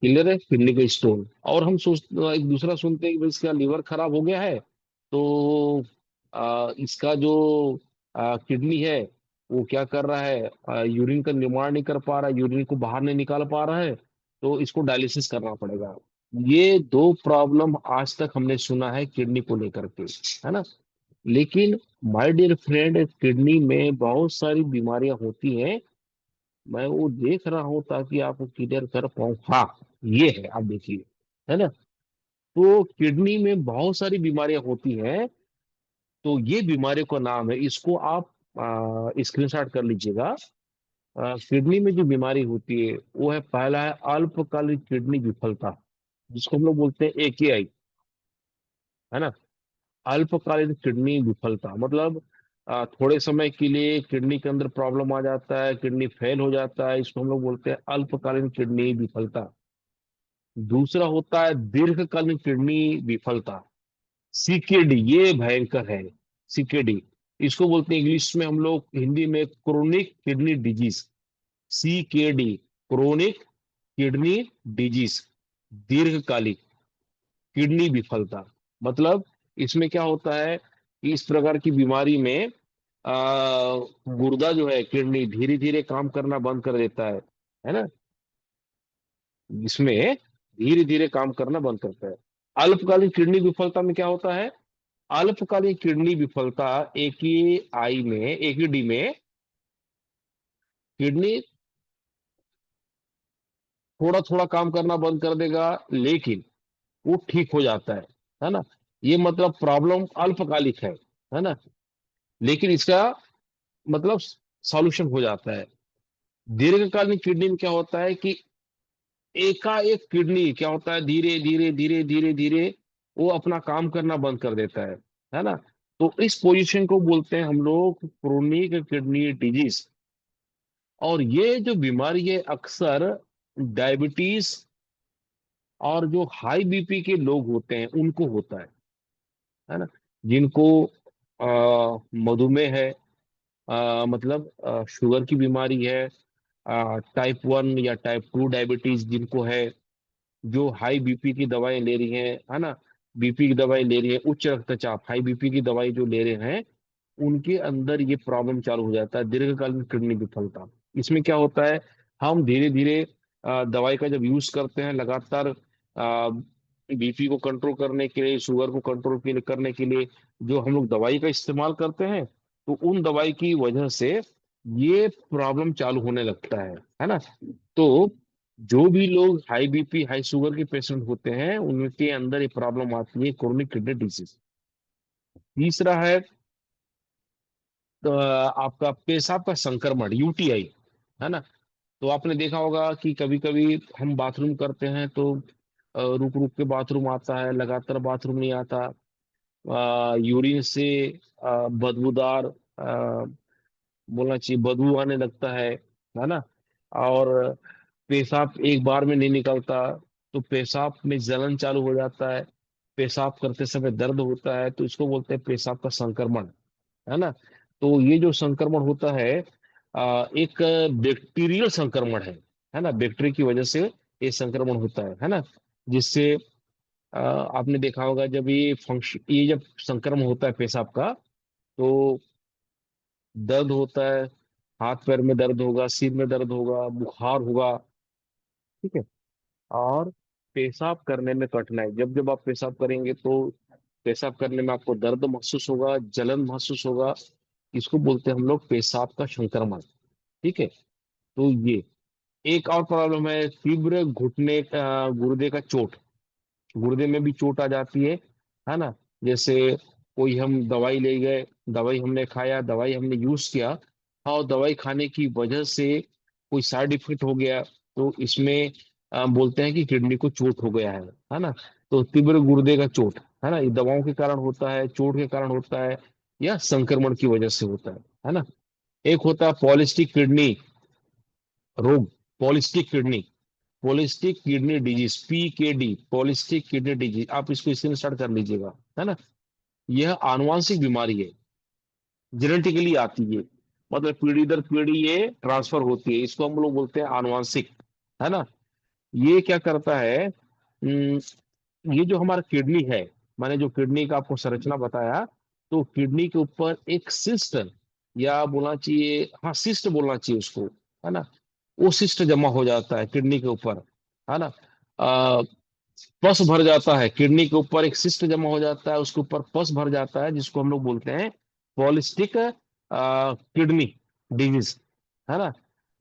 क्लियर है, किडनी का स्टोन। और हम सोच एक दूसरा सुनते हैं कि भाई इसका लीवर खराब हो गया है, तो इसका जो किडनी है वो क्या कर रहा है, यूरिन का निर्माण नहीं कर पा रहा है, यूरिन को बाहर नहीं निकाल पा रहा है, तो इसको डायलिसिस करना पड़ेगा। ये दो प्रॉब्लम आज तक हमने सुना है किडनी को लेकर के, है ना। लेकिन माय डियर फ्रेंड, किडनी में बहुत सारी बीमारियां होती हैं। मैं वो देख रहा हूं ताकि आपको क्लियर कर पाऊं। हाँ, ये है, आप देखिए, है ना। तो किडनी में बहुत सारी बीमारियां होती हैं। तो ये बीमारियों का नाम है, इसको आप स्क्रीनशॉट कर लीजिएगा। किडनी में जो बीमारी होती है वो है, पहला है अल्पकालिक किडनी विफलता, जिसको हम लोग बोलते हैं AKI, है ना। अल्पकालीन किडनी विफलता मतलब थोड़े समय के लिए किडनी के अंदर प्रॉब्लम आ जाता है, किडनी फेल हो जाता है, इसको हम लोग बोलते हैं अल्पकालीन किडनी विफलता। दूसरा होता है दीर्घकालीन किडनी विफलता, CKD। ये भयंकर है, CKD। इसको बोलते हैं इंग्लिश में हम लोग, हिंदी में chronic kidney disease, CKD, chronic kidney disease, दीर्घकालिक किडनी विफलता। मतलब इसमें क्या होता है कि इस प्रकार की बीमारी में गुर्दा जो है, किडनी धीरे धीरे काम करना बंद कर देता है ना। इसमें धीरे धीरे काम करना बंद करता है। अल्पकालीन किडनी विफलता में क्या होता है, अल्पकालीन किडनी विफलता AKI में किडनी थोड़ा थोड़ा काम करना बंद कर देगा, लेकिन वो ठीक हो जाता है ना। ये मतलब प्रॉब्लम अल्पकालिक है ना। लेकिन इसका मतलब सॉल्यूशन हो जाता है। दीर्घकालीन किडनी में क्या होता है कि एकाएक किडनी क्या होता है, धीरे धीरे धीरे धीरे धीरे वो अपना काम करना बंद कर देता है ना। तो इस पोजीशन को बोलते हैं हम लोग क्रोनिक किडनी डिजीज। और ये जो बीमारी है अक्सर डायबिटीज और जो हाई BP के लोग होते हैं उनको होता है ना। जिनको मधुमेह है, मतलब शुगर की बीमारी है, टाइप 1 या टाइप 2 डायबिटीज जिनको है, जो हाई BP की दवाएं ले रही हैं, है ना। BP की दवाई ले रही है, उच्च रक्तचाप, हाई BP की दवाई जो ले रहे हैं, उनके अंदर ये प्रॉब्लम चालू हो जाता है, दीर्घकालीन किडनी विफलता। इसमें क्या होता है, हम धीरे धीरे दवाई का जब यूज करते हैं लगातार, BP को कंट्रोल करने के लिए, शुगर को कंट्रोल के लिए करने के लिए जो हम लोग दवाई का इस्तेमाल करते हैं, तो उन दवाई की वजह से ये प्रॉब्लम चालू होने लगता है ना। तो जो भी लोग हाई BP हाई शुगर के पेशेंट होते हैं उनके अंदर ये प्रॉब्लम आती है, क्रोनिक किडनी डिजीज। तीसरा है तो आपका पेशाब का संक्रमण, UTI, है ना। तो आपने देखा होगा कि कभी कभी हम बाथरूम करते हैं तो रुक रुक के बाथरूम आता है, लगातार बाथरूम नहीं आता। यूरिन से बदबूदार, बोलना चाहिए, बदबू आने लगता है ना। और पेशाब एक बार में नहीं निकलता, तो पेशाब में जलन चालू हो जाता है, पेशाब करते समय दर्द होता है, तो इसको बोलते हैं पेशाब का संक्रमण, है ना। तो ये जो संक्रमण होता है एक बैक्टीरियल संक्रमण है ना। बैक्टीरिया की वजह से ये संक्रमण होता है ना। जिससे आपने देखा होगा जब ये जब संक्रमण होता है पेशाब का, तो दर्द होता है, हाथ पैर में दर्द होगा, सिर में दर्द होगा, बुखार होगा, ठीक है। और पेशाब करने में कठिनाई, जब जब आप पेशाब करेंगे तो पेशाब करने में आपको दर्द महसूस होगा, जलन महसूस होगा। इसको बोलते हैं हम लोग पेशाब का संक्रमण। ठीक है। तो ये एक और प्रॉब्लम है, तीव्र घुटने का, गुर्दे का चोट। गुर्दे में भी चोट आ जाती है ना। जैसे कोई हम दवाई ले गए, दवाई हमने खाया, दवाई हमने यूज किया, और दवाई खाने की वजह से कोई साइड इफेक्ट हो गया, तो इसमें बोलते हैं कि किडनी को चोट हो गया है ना। तो तीव्र गुर्दे का चोट, है ना, ये दवाओं के कारण होता है, चोट के कारण होता है, या संक्रमण की वजह से होता है ना। एक होता है पॉलिस्टिक किडनी रोग। Polycystic kidney, polycystic kidney disease, PKD, polycystic kidney disease, आप इसको स्क्रीनशॉट कर लीजिएगा, है ना। यह आनुवांशिक बीमारी है, जेनेटिकली आती है, मतलब पीढ़ी दर पीढ़ी ये ट्रांसफर होती है, इसको हम लोग बोलते हैं आनुवांशिक, है ना। ये क्या करता है, ये जो हमारा किडनी है, मैंने जो किडनी का आपको संरचना बताया, तो किडनी के ऊपर एक सिस्ट, या बोलना चाहिए, हाँ सिस्ट बोलना चाहिए उसको, है ना। वो सिस्ट जमा हो जाता है किडनी के ऊपर, है ना। आ, पस भर जाता है किडनी के ऊपर, एक सिस्ट जमा हो जाता है, उसके ऊपर पस भर जाता है, जिसको हम लोग बोलते हैं पॉलिस्टिक किडनी डिजीज, है ना।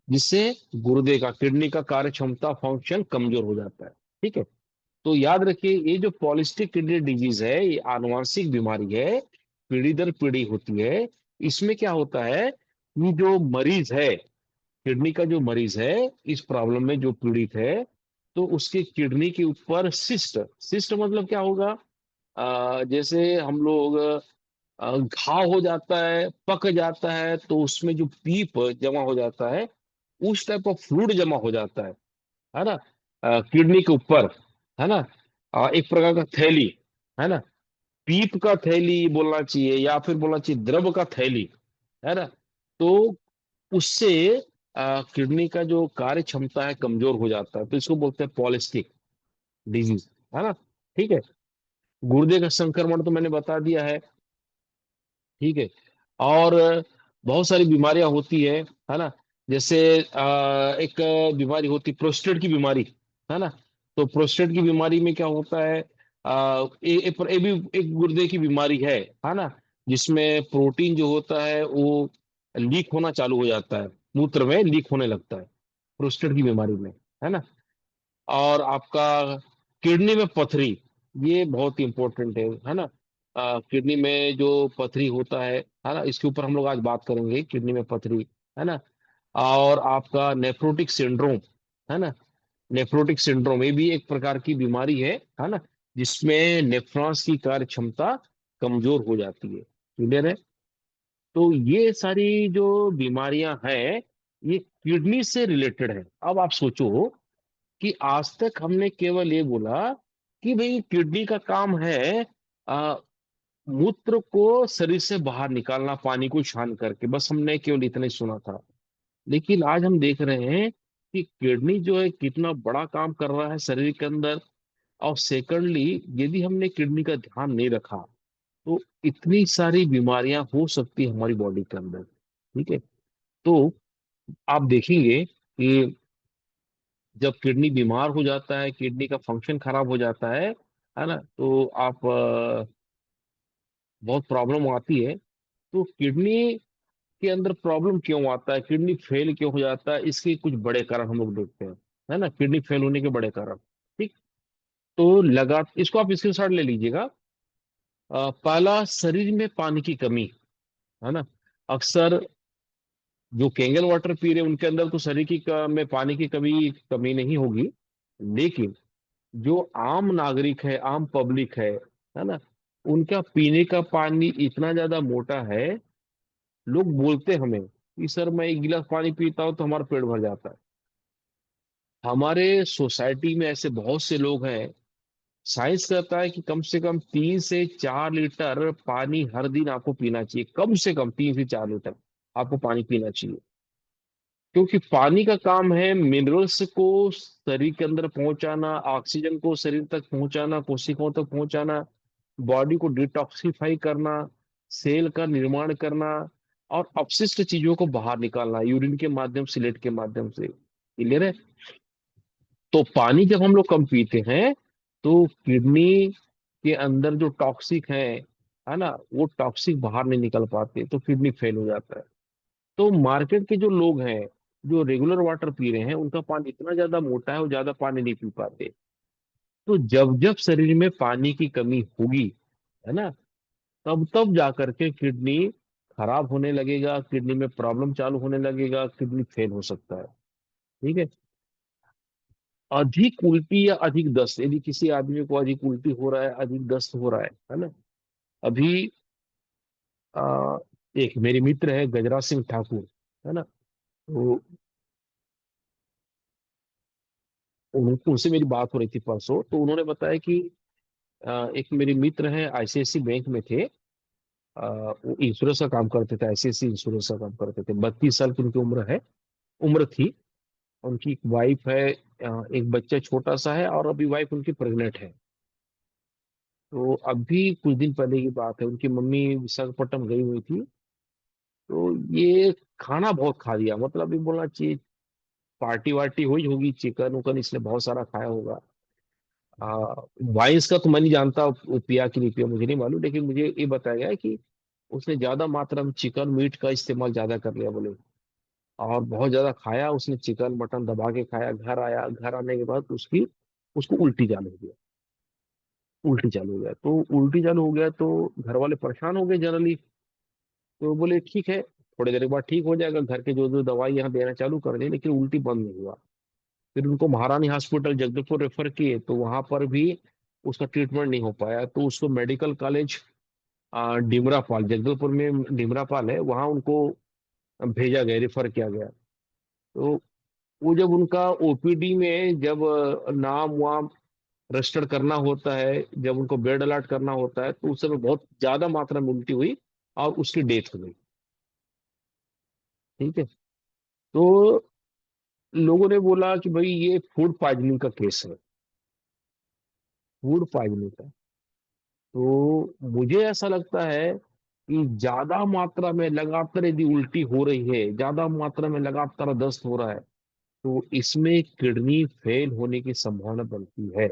जिससे गुर्दे का, किडनी का कार्य क्षमता, फंक्शन कमजोर हो जाता है। ठीक है। तो याद रखिए, ये जो पॉलिस्टिक किडनी डिजीज है, ये आनुवांशिक बीमारी है, पीढ़ी दर पीढ़ी होती है। इसमें क्या होता है कि जो मरीज है, किडनी का जो मरीज है, इस प्रॉब्लम में जो पीड़ित है, तो उसके किडनी के ऊपर सिस्ट, सिस्ट मतलब क्या होगा, जैसे हम लोग घाव हो जाता है, पक जाता है, तो उसमें जो पीप जमा हो जाता है, उस टाइप ऑफ फ्लूइड जमा हो जाता है ना, किडनी के ऊपर, है ना। एक प्रकार का थैली, है ना, पीप का थैली बोलना चाहिए, या फिर बोलना चाहिए द्रव का थैली, है ना। तो उससे किडनी का जो कार्य क्षमता है कमजोर हो जाता है, तो इसको बोलते हैं पॉलिस्टिक डिजीज, है ना। ठीक है। गुर्दे का संक्रमण तो मैंने बता दिया है। ठीक है। और बहुत सारी बीमारियां होती है ना। जैसे एक बीमारी होती प्रोस्टेट की बीमारी, है ना। तो प्रोस्टेट की बीमारी में क्या होता है, ये भी एक गुर्दे की बीमारी है ना, जिसमें प्रोटीन जो होता है वो लीक होना चालू हो जाता है, मूत्र में लीक होने लगता है प्रोस्टेट की बीमारी में, है ना। और आपका किडनी में पथरी, ये बहुत इंपॉर्टेंट है ना। किडनी में जो पथरी होता है ना, इसके ऊपर हम लोग आज बात करेंगे, किडनी में पथरी, है ना। और आपका नेफ्रोटिक सिंड्रोम, है ना। नेफ्रोटिक सिंड्रोम ये भी एक प्रकार की बीमारी है ना, जिसमें नेफ्रॉन्स की कार्य क्षमता कमजोर हो जाती है। क्लियर है। तो ये सारी जो बीमारियां हैं, ये किडनी से रिलेटेड है। अब आप सोचो कि आज तक हमने केवल ये बोला कि भाई किडनी का काम है आ, मूत्र को शरीर से बाहर निकालना, पानी को छान करके, बस हमने केवल इतना ही सुना था। लेकिन आज हम देख रहे हैं कि किडनी जो है कितना बड़ा काम कर रहा है शरीर के अंदर। और सेकंडली, यदि हमने किडनी का ध्यान नहीं रखा, तो इतनी सारी बीमारियां हो सकती है हमारी बॉडी के अंदर। ठीक है। तो आप देखेंगे कि जब किडनी बीमार हो जाता है, किडनी का फंक्शन खराब हो जाता है ना, तो आप बहुत प्रॉब्लम आती है। तो किडनी के अंदर प्रॉब्लम क्यों आता है, किडनी फेल क्यों हो जाता है, इसके कुछ बड़े कारण हम लोग देखते हैं, है ना, किडनी फेल होने के बड़े कारण। ठीक। तो लगा, इसको आप स्क्रीनशॉट ले लीजिएगा। पहला, शरीर में पानी की कमी, है ना। अक्सर जो केंगल वाटर पी रहे हैं, उनके अंदर तो शरीर में पानी की कमी कमी नहीं होगी। लेकिन जो आम नागरिक है, आम पब्लिक है ना, उनका पीने का पानी इतना ज्यादा मोटा है। लोग बोलते हमें कि सर मैं एक गिलास पानी पीता हूं तो हमारा पेट भर जाता है। हमारे सोसाइटी में ऐसे बहुत से लोग हैं। साइंस कहता है कि कम से कम 3 से 4 लीटर पानी हर दिन आपको पीना चाहिए, कम से कम 3 से 4 लीटर आपको पानी पीना चाहिए। क्योंकि पानी का काम है मिनरल्स को शरीर के अंदर पहुंचाना, ऑक्सीजन को शरीर तक पहुंचाना, कोशिकाओं तक पहुंचाना, बॉडी को डिटॉक्सिफाई करना, सेल का निर्माण करना, और अपशिष्ट चीजों को बाहर निकालना, यूरिन के माध्यम से, लेट के माध्यम से। क्लियर है। तो पानी जब हम लोग कम पीते हैं तो किडनी के अंदर जो टॉक्सिक है ना, वो टॉक्सिक बाहर नहीं निकल पाते तो किडनी फेल हो जाता है। तो मार्केट के जो लोग हैं जो रेगुलर वाटर पी रहे हैं उनका पानी इतना ज्यादा मोटा है, वो ज्यादा पानी नहीं पी पाते। तो जब जब शरीर में पानी की कमी होगी, है ना, तब तब जाकर के किडनी खराब होने लगेगा, किडनी में प्रॉब्लम चालू होने लगेगा, किडनी फेल हो सकता है। ठीक है। अधिक उल्टी या अधिक दस्त, यदि किसी आदमी को अधिक उल्टी हो रहा है, अधिक दस्त हो रहा है ना। अभी आ, एक मेरे मित्र है गजराज सिंह ठाकुर, है ना, तो उनसे मेरी बात हो रही थी परसों, तो उन्होंने बताया कि एक मेरे मित्र हैं आईसीआईसी बैंक में थे। वो इंश्योरेंस का काम करते थे, आईसीआईसी इंश्योरेंस का काम करते थे। 32 साल की उनकी उम्र थी। उनकी एक वाइफ है, एक बच्चा छोटा सा है, और अभी वाइफ उनकी प्रेग्नेंट है। तो अभी कुछ दिन पहले की बात है, उनकी मम्मी विशाखापट्टनम गई हुई थी। तो ये खाना बहुत खा लिया, मतलब अभी बोलना चाहिए पार्टी वार्टी हुई होगी, चिकन उकन इसने बहुत सारा खाया होगा। वाइन्स का तो मैं नहीं जानता, वो पिया कि नहीं पिया मुझे नहीं मालूम, लेकिन मुझे ये बताया गया है कि उसने ज्यादा मात्रा में चिकन मीट का इस्तेमाल ज्यादा कर लिया बोले। और बहुत ज्यादा खाया उसने, चिकन मटन दबा के खाया। घर आया, घर आने के बाद उसको उल्टी चालू हो गया। उल्टी चालू हो गया, तो उल्टी चालू हो गया तो घर वाले परेशान हो गए जनरली। तो बोले ठीक है, थोड़ी देर के बाद ठीक हो जाएगा, घर के जो जो दवाई यहाँ देना चालू कर दी, लेकिन उल्टी बंद नहीं हुआ। फिर उनको महारानी हॉस्पिटल जगदलपुर रेफर किए, तो वहां पर भी उसका ट्रीटमेंट नहीं हो पाया, तो उसको मेडिकल कॉलेज डिमरापाल, जगदलपुर में डिमरापाल है, वहां उनको भेजा गया, रेफर किया गया। तो वो जब उनका ओपीडी में जब नाम वाम रजिस्टर करना होता है, जब उनको बेड अलॉट करना होता है, तो उस समय बहुत ज्यादा मात्रा में उल्टी हुई और उसकी डेथ हो गई। ठीक है। तो लोगों ने बोला कि भाई ये फूड पॉइजनिंग का केस है, फूड पॉइजनिंग का। तो मुझे ऐसा लगता है कि ज्यादा मात्रा में लगातार यदि उल्टी हो रही है, ज्यादा मात्रा में लगातार दस्त हो रहा है, तो इसमें किडनी फेल होने की संभावना बनती है।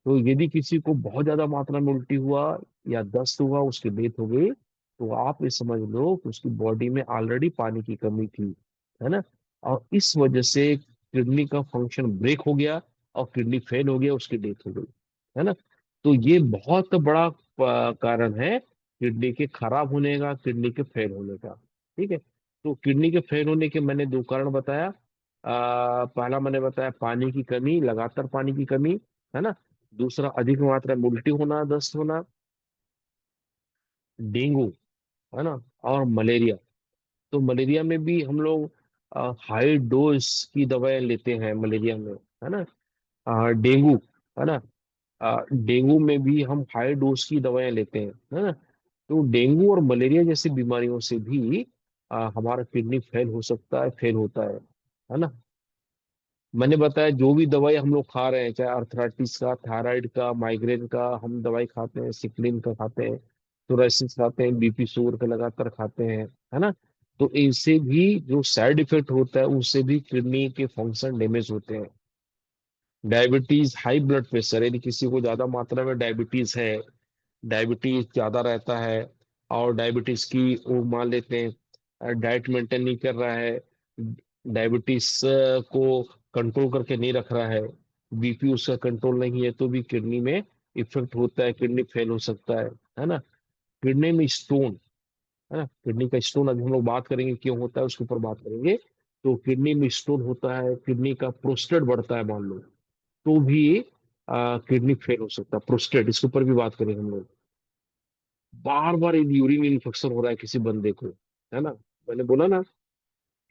तो यदि किसी को बहुत ज्यादा मात्रा में उल्टी हुआ या दस्त हुआ, उसकी डेथ हो गई, तो आप ये समझ लो कि उसकी बॉडी में ऑलरेडी पानी की कमी थी, है ना। और इस वजह से किडनी का फंक्शन ब्रेक हो गया और किडनी फेल हो गया, उसकी डेथ हो गई, है ना। तो ये बहुत बड़ा कारण है किडनी के खराब होने का, किडनी के फेल होने का। ठीक है। तो किडनी के फेल होने के मैंने दो कारण बताया। पहला मैंने बताया पानी की कमी, लगातार पानी की कमी, है ना। दूसरा अधिक मात्रा में उल्टी होना, दस्त होना, डेंगू, है ना, और मलेरिया। तो मलेरिया में भी हम लोग हाई डोज की दवाएं लेते हैं मलेरिया में, है ना। डेंगू, है ना, डेंगू में भी हम हाई डोज की दवाएं लेते हैं, है ना। तो डेंगू और मलेरिया जैसी बीमारियों से भी हमारा किडनी फेल हो सकता है, फेल होता है ना। मैंने बताया जो भी दवाई हम लोग खा रहे हैं, चाहे अर्थराइटिस का, थायराइड का, माइग्रेन का हम दवाई खाते हैं, सिक्लिन का खाते हैं, सोराइसिस खाते हैं, बीपी शुगर का लगातार खाते हैं, है ना। तो इनसे भी जो साइड इफेक्ट होता है, उससे भी किडनी के फंक्शन डैमेज होते हैं। डायबिटीज, हाई ब्लड प्रेशर, यदि किसी को ज्यादा मात्रा में डायबिटीज है, डायबिटीज ज्यादा रहता है, और डायबिटीज की वो मान लेते हैं डाइट मेंटेन नहीं कर रहा है, डायबिटीज को कंट्रोल करके नहीं रख रहा है, बीपी उसका कंट्रोल नहीं है, तो भी किडनी में इफेक्ट होता है, किडनी फेल हो सकता है ना। किडनी में स्टोन, है ना, किडनी का स्टोन अभी हम लोग बात करेंगे क्यों होता है, उसके ऊपर बात करेंगे। तो किडनी में स्टोन होता है, किडनी का प्रोस्टेट बढ़ता है मान लो, तो भी किडनी फेल हो सकता है, प्रोस्टेट, इसके ऊपर भी बात करेंगे हम लोग। बार बार यूरिन इन्फेक्शन हो रहा है किसी बंदे को, है ना। मैंने बोला ना,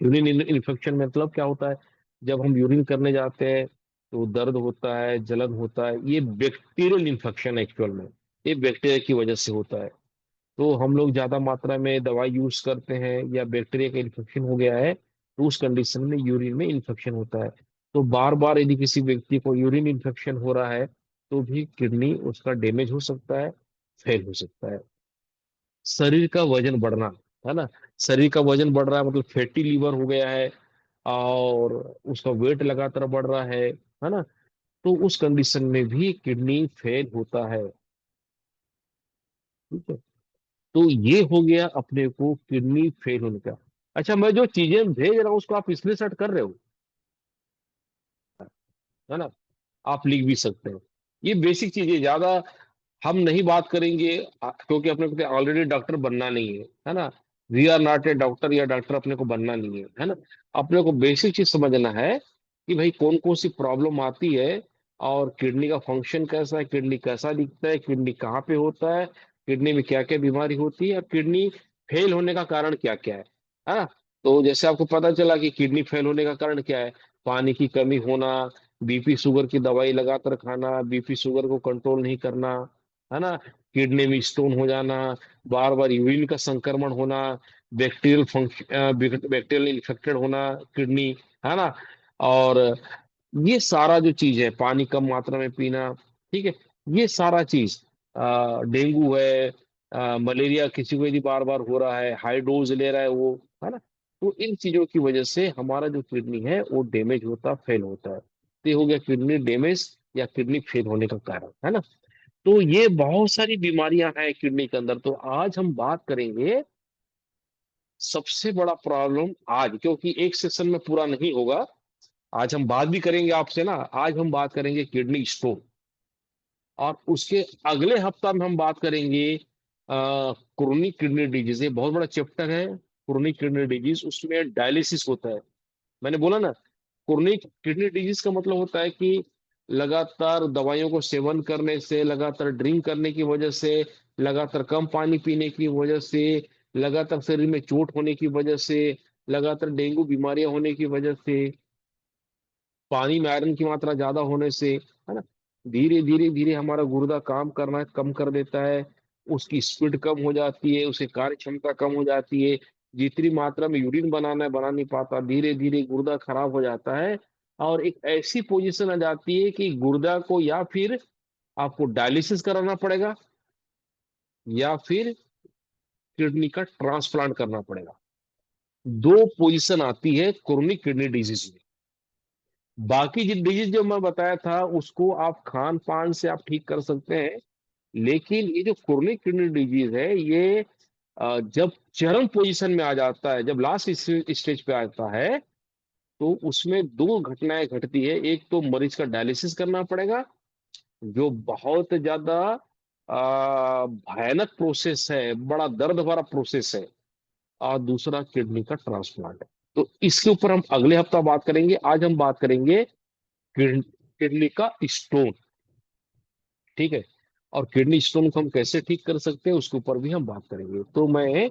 यूरिन इन्फेक्शन मतलब क्या होता है, जब हम यूरिन करने जाते हैं तो दर्द होता है, जलन होता है, ये बैक्टीरियल इन्फेक्शन है एक्चुअल में, ये बैक्टीरिया की वजह से होता है। तो हम लोग ज्यादा मात्रा में दवाई यूज करते हैं या बैक्टीरिया का इन्फेक्शन हो गया है, तो उस कंडीशन में यूरिन में इन्फेक्शन होता है। तो बार बार यदि किसी व्यक्ति को यूरिन इन्फेक्शन हो रहा है, तो भी किडनी उसका डैमेज हो सकता है, फेल हो सकता है। शरीर का वजन बढ़ना, है ना, शरीर का वजन बढ़ रहा है मतलब फैटी लीवर हो गया है, और उसका वेट लगातार बढ़ रहा है ना, तो उस कंडीशन में भी किडनी फेल होता है। ठीक है, तो ये हो गया अपने को किडनी फेल होने का। अच्छा, मैं जो चीजें भेज रहा हूँ उसको आप स्क्रीनशॉट कर रहे हो, है ना? आप लिख भी सकते हैं। ये बेसिक चीजें ज्यादा हम नहीं बात करेंगे, क्योंकि अपने को ऑलरेडी डॉक्टर बनना नहीं है ना? We are not a doctor, या डॉक्टर अपने को बनना नहीं है ना? अपने को बेसिक चीज समझना है कि भाई कौन कौन सी प्रॉब्लम आती है, और किडनी का फंक्शन कैसा है, किडनी कैसा दिखता है, किडनी कहाँ पे होता है, किडनी में क्या क्या बीमारी होती है, और किडनी फेल होने का कारण क्या क्या है ना? तो जैसे आपको पता चला कि किडनी फेल होने का कारण क्या है, पानी की कमी होना, बीपी शुगर की दवाई लगातार खाना, बीपी शुगर को कंट्रोल नहीं करना, है ना, किडनी में स्टोन हो जाना, बार बार यूरिन का संक्रमण होना, बैक्टीरियल फंक्शन, बैक्टीरियल इन्फेक्टेड होना किडनी, है ना, और ये सारा जो चीज है, पानी कम मात्रा में पीना, ठीक है, ये सारा चीज, डेंगू है, मलेरिया किसी को यदि बार बार हो रहा है, हाई डोज ले रहा है वो, है ना, तो इन चीजों की वजह से हमारा जो किडनी है वो डैमेज होता, फेल होता है। तो ये हो गया किडनी डैमेज या किडनी फेल होने का कारण, है ना? तो ये बहुत सारी बीमारियां हैं किडनी के अंदर। तो आज हम बात करेंगे सबसे बड़ा प्रॉब्लम आज, क्योंकि एक सेशन में पूरा नहीं होगा, आज हम बात भी करेंगे आपसे ना, आज हम बात करेंगे किडनी स्टोन। और उसके अगले हफ्ता में हम बात करेंगे क्रोनिक किडनी डिजीज। ये बहुत बड़ा चैप्टर है, क्रोनिक किडनी डिजीज, उसमें डायलिसिस होता है। मैंने बोला ना, क्रोनिक किडनी डिजीज का मतलब होता है कि लगातार दवाइयों को सेवन करने से, लगातार ड्रिंक करने की वजह से, लगातार कम पानी पीने की वजह से, लगातार शरीर में चोट होने की वजह से, लगातार डेंगू बीमारियां होने की वजह से, पानी में आयरन की मात्रा ज्यादा होने से, है ना, धीरे धीरे धीरे हमारा गुर्दा काम करना कम कर देता है, उसकी स्पीड कम हो जाती है, उसकी कार्य क्षमता कम हो जाती है, जितनी मात्रा में यूरिन बनाना है बना नहीं पाता, धीरे धीरे गुर्दा खराब हो जाता है, और एक ऐसी पोजीशन आ जाती है कि गुर्दा को या फिर आपको डायलिसिस कराना पड़ेगा, या फिर किडनी का ट्रांसप्लांट करना पड़ेगा। दो पोजीशन आती है क्रोनिक किडनी डिजीज में। बाकी जो डिजीज जो मैं बताया था उसको आप खान पान से आप ठीक कर सकते हैं, लेकिन ये जो क्रोनिक किडनी डिजीज है, ये जब चरम पोजीशन में आ जाता है, जब लास्ट स्टेज पे आता है, तो उसमें दो घटनाएं घटती है। एक तो मरीज का डायलिसिस करना पड़ेगा, जो बहुत ज्यादा भयानक प्रोसेस है, बड़ा दर्द भरा प्रोसेस है, और दूसरा किडनी का ट्रांसप्लांट है। तो इसके ऊपर हम अगले हफ्ता बात करेंगे। आज हम बात करेंगे किडनी का स्टोन, ठीक है, और किडनी स्टोन को हम कैसे ठीक कर सकते हैं उसके ऊपर भी हम बात करेंगे। तो मैं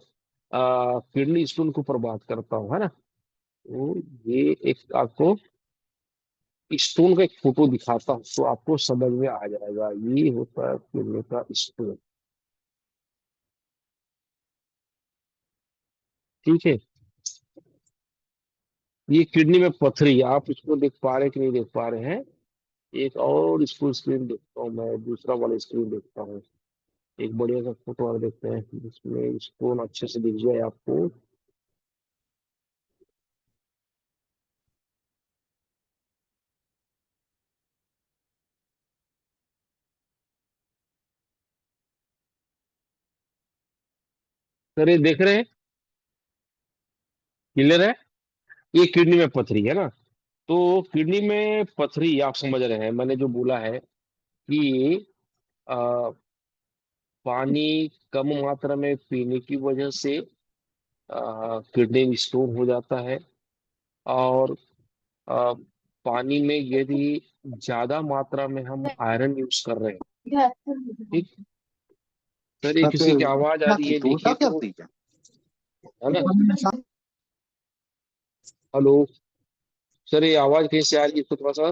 किडनी स्टोन के ऊपर बात करता हूँ, है ना? तो ये एक आपको स्टोन का एक फोटो दिखाता हूँ तो आपको समझ में आ जाएगा। ये होता है किडनी का स्टोन, ठीक है। ये किडनी में पथरी, आप इसको देख पा रहे हैं कि नहीं देख पा रहे हैं? एक और इसको स्क्रीन देखता हूँ, मैं दूसरा वाला स्क्रीन देखता हूँ, एक बढ़िया सा फोटो और देखते हैं जिसमें स्टोन अच्छे से दिख जाए आपको। सर ये देख रहे हैं, क्लियर है? ये किडनी में पथरी है ना? तो किडनी में पथरी आप समझ रहे हैं, मैंने जो बोला है कि आ, पानी कम मात्रा में पीने की वजह से किडनी में स्टोन हो जाता है। और आ, पानी में यदि ज्यादा मात्रा में हम आयरन यूज कर रहे हैं, ठीक, सर ये किसी की आवाज आ रही है, देखिए तो, है ना? हेलो, सर ये आवाज कैसे आ रही है, इसको थोड़ा सा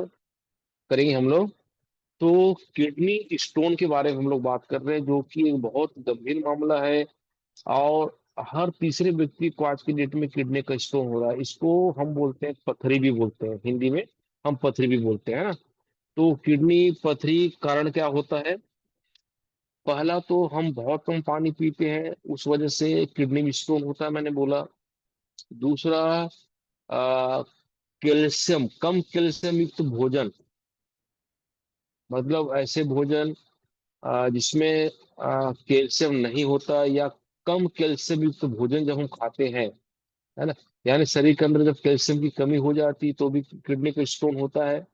करेंगे हम लोग। तो किडनी स्टोन के बारे में हम लोग बात कर रहे हैं, जो कि एक बहुत गंभीर मामला है, और हर तीसरे व्यक्ति को आज की डेट में किडनी का स्टोन हो रहा है। इसको हम बोलते हैं पथरी भी बोलते हैं, हिंदी में हम पथरी भी बोलते हैं, है ना? तो किडनी पथरी कारण क्या होता है? पहला तो हम बहुत कम पानी पीते हैं, उस वजह से किडनी में स्टोन होता है, मैंने बोला। दूसरा, कैल्शियम, कम कैल्शियम युक्त भोजन, मतलब ऐसे भोजन जिसमें कैल्शियम नहीं होता, या कम कैल्शियम युक्त भोजन जब हम खाते हैं, है ना, यानी शरीर के अंदर जब कैल्शियम की कमी हो जाती तो भी किडनी को स्टोन होता है।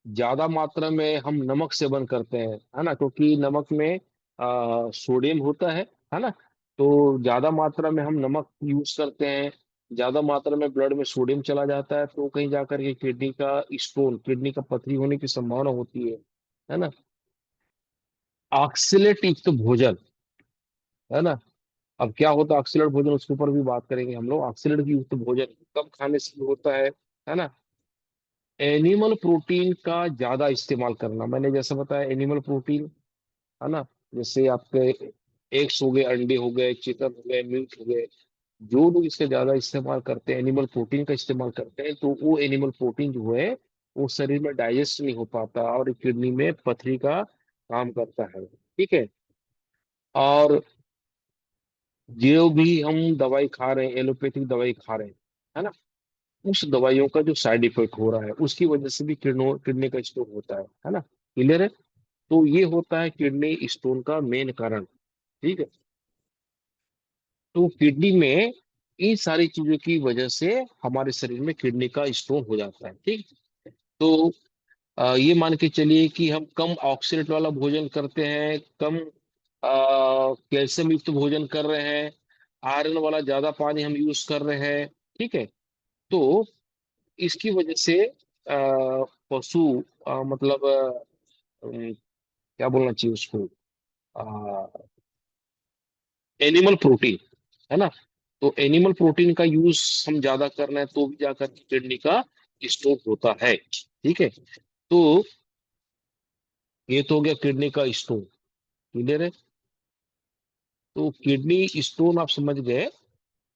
ज्यादा मात्रा में हम नमक सेवन करते हैं, है ना, क्योंकि नमक में सोडियम होता है ना। तो ज्यादा मात्रा में हम नमक यूज करते हैं, ज्यादा मात्रा में ब्लड में सोडियम चला जाता है, तो कहीं जाकर के किडनी का स्टोन, किडनी का पथरी होने की संभावना होती है ना। ऑक्सलेट युक्त भोजन, है ना, अब क्या होता है ऑक्सलेट भोजन, उसके ऊपर भी बात करेंगे हम लोग। ऑक्सलेट युक्त भोजन कब खाने से होता है ना। एनिमल प्रोटीन का ज्यादा इस्तेमाल करना, मैंने जैसा बताया एनिमल प्रोटीन, है ना, जैसे आपके एग्स हो गए, अंडे हो गए, चिकन हो गए, मीट हो गए, जो लोग इसका ज्यादा इस्तेमाल करते हैं, एनिमल प्रोटीन का इस्तेमाल करते हैं, तो वो एनिमल प्रोटीन जो है वो शरीर में डाइजेस्ट नहीं हो पाता और किडनी में पथरी का काम करता है। ठीक है। और जो भी हम दवाई खा रहे हैं, एलोपैथिक दवाई खा रहे हैं, है ना, उस दवाइयों का जो साइड इफेक्ट हो रहा है उसकी वजह से भी किडनी किडनी का स्टोन होता है ना। क्लियर है। तो ये होता है किडनी स्टोन का मेन कारण। ठीक है। तो किडनी में इन सारी चीजों की वजह से हमारे शरीर में किडनी का स्टोन हो जाता है। ठीक। तो ये मान के चलिए कि हम कम ऑक्सीडेंट वाला भोजन करते हैं, कम कैल्शियम युक्त भोजन कर रहे हैं, आयरन वाला ज्यादा पानी हम यूज कर रहे हैं। ठीक है। तो इसकी वजह से पशु, मतलब क्या बोलना चाहिए उसको, एनिमल प्रोटीन, है ना। तो एनिमल प्रोटीन का यूज हम ज्यादा कर रहे हैं तो भी जाकर के किडनी का स्टोन होता है। ठीक है। तो ये तो हो गया किडनी का स्टोन। क्लियर है। तो किडनी स्टोन आप समझ गए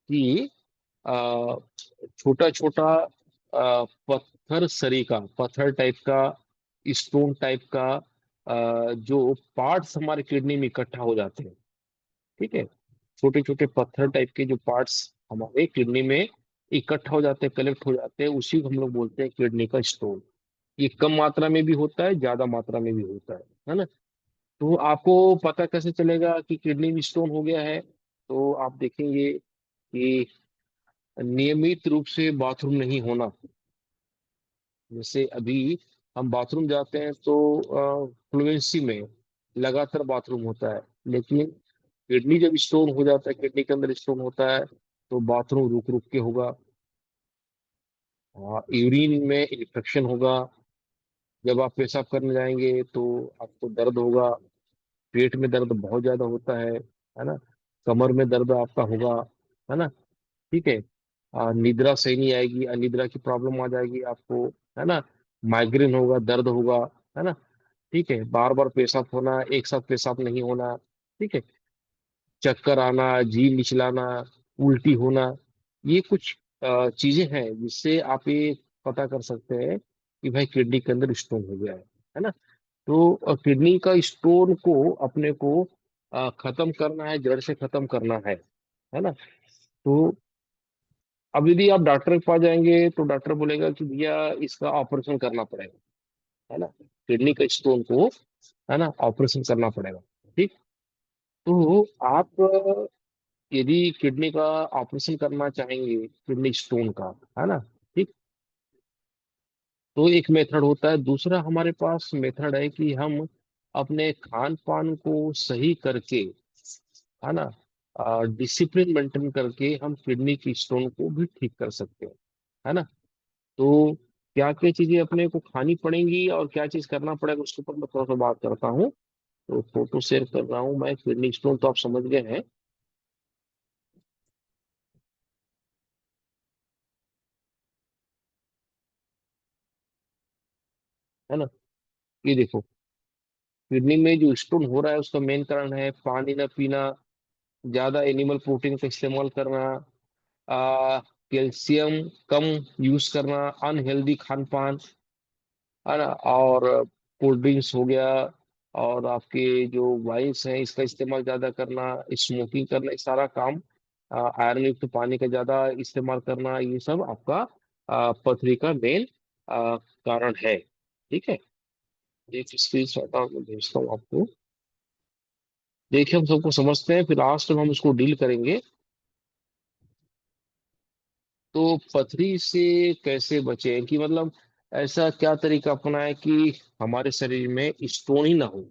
कि छोटा छोटा पत्थर सरी का, पत्थर टाइप का, स्टोन टाइप का जो पार्ट्स हमारे किडनी में इकट्ठा हो जाते हैं। ठीक है। छोटे छोटे पत्थर टाइप के जो पार्ट्स हमारे किडनी में इकट्ठा हो जाते हैं, कलेक्ट हो जाते हैं, उसी को हम लोग बोलते हैं किडनी का स्टोन। ये कम मात्रा में भी होता है, ज्यादा मात्रा में भी होता है ना। तो आपको पता कैसे चलेगा कि किडनी में स्टोन हो गया है? तो आप देखेंगे कि नियमित रूप से बाथरूम नहीं होना। जैसे अभी हम बाथरूम जाते हैं तो फ्लुएंसी में लगातार बाथरूम होता है, लेकिन किडनी जब स्टोन हो जाता है, किडनी के अंदर स्टोन होता है, तो बाथरूम रुक रुक के होगा, यूरिन में इन्फेक्शन होगा, जब आप पेशाब करने जाएंगे तो आपको दर्द होगा, पेट में दर्द बहुत ज्यादा होता है ना, कमर में दर्द आपका होगा, है ना। ठीक है। निद्रा सही नहीं आएगी, अनिद्रा की प्रॉब्लम आ जाएगी आपको, है ना, माइग्रेन होगा, दर्द होगा, है ना। ठीक है। बार बार पेशाब होना, एक साथ पेशाब नहीं होना। ठीक है। चक्कर आना, जी मिचलाना, उल्टी होना, ये कुछ चीजें हैं जिससे आप ये पता कर सकते हैं कि भाई किडनी के अंदर स्टोन हो गया है ना। तो किडनी का स्टोन को अपने को खत्म करना है, जड़ से खत्म करना है ना। तो अब यदि आप डॉक्टर के पास जाएंगे तो डॉक्टर बोलेगा कि भैया इसका ऑपरेशन करना पड़ेगा, है ना, किडनी का स्टोन को, है ना, ऑपरेशन करना पड़ेगा। ठीक। तो आप यदि किडनी का ऑपरेशन करना चाहेंगे, किडनी स्टोन का, है ना, ठीक, तो एक मेथड होता है। दूसरा हमारे पास मेथड है कि हम अपने खान पान को सही करके, है ना, डिसिप्लिन मेंटेन करके हम किडनी की स्टोन को भी ठीक कर सकते हैं, है ना। तो क्या क्या चीजें अपने को खानी पड़ेंगी और क्या चीज करना पड़ेगा उसके ऊपर मैं थोड़ा सा बात करता हूँ। तो फोटो शेयर कर रहा हूँ मैं, किडनी स्टोन तो आप समझ गए हैं, है ना। ये देखो, किडनी में जो स्टोन हो रहा है उसका मेन कारण है पानी न पीना, ज्यादा एनिमल प्रोटीन का इस्तेमाल करना, कैल्शियम कम यूज करना, अनहेल्दी खान पान, है ना, और कोल्ड ड्रिंक्स हो गया, और आपके जो वाइन्स हैं इसका इस्तेमाल ज्यादा करना, स्मोकिंग करना, ये सारा काम आयरन युक्त पानी का ज्यादा इस्तेमाल करना, ये सब आपका पथरी का मेन कारण है। ठीक है, एक स्क्रीन शॉट मैं भेजता हूँ आपको। देखिए हम सबको समझते हैं, फिर लास्ट में हम इसको डील करेंगे। तो पथरी से कैसे बचें, कि मतलब ऐसा क्या तरीका अपनाएं कि हमारे शरीर में स्टोन ही ना हो।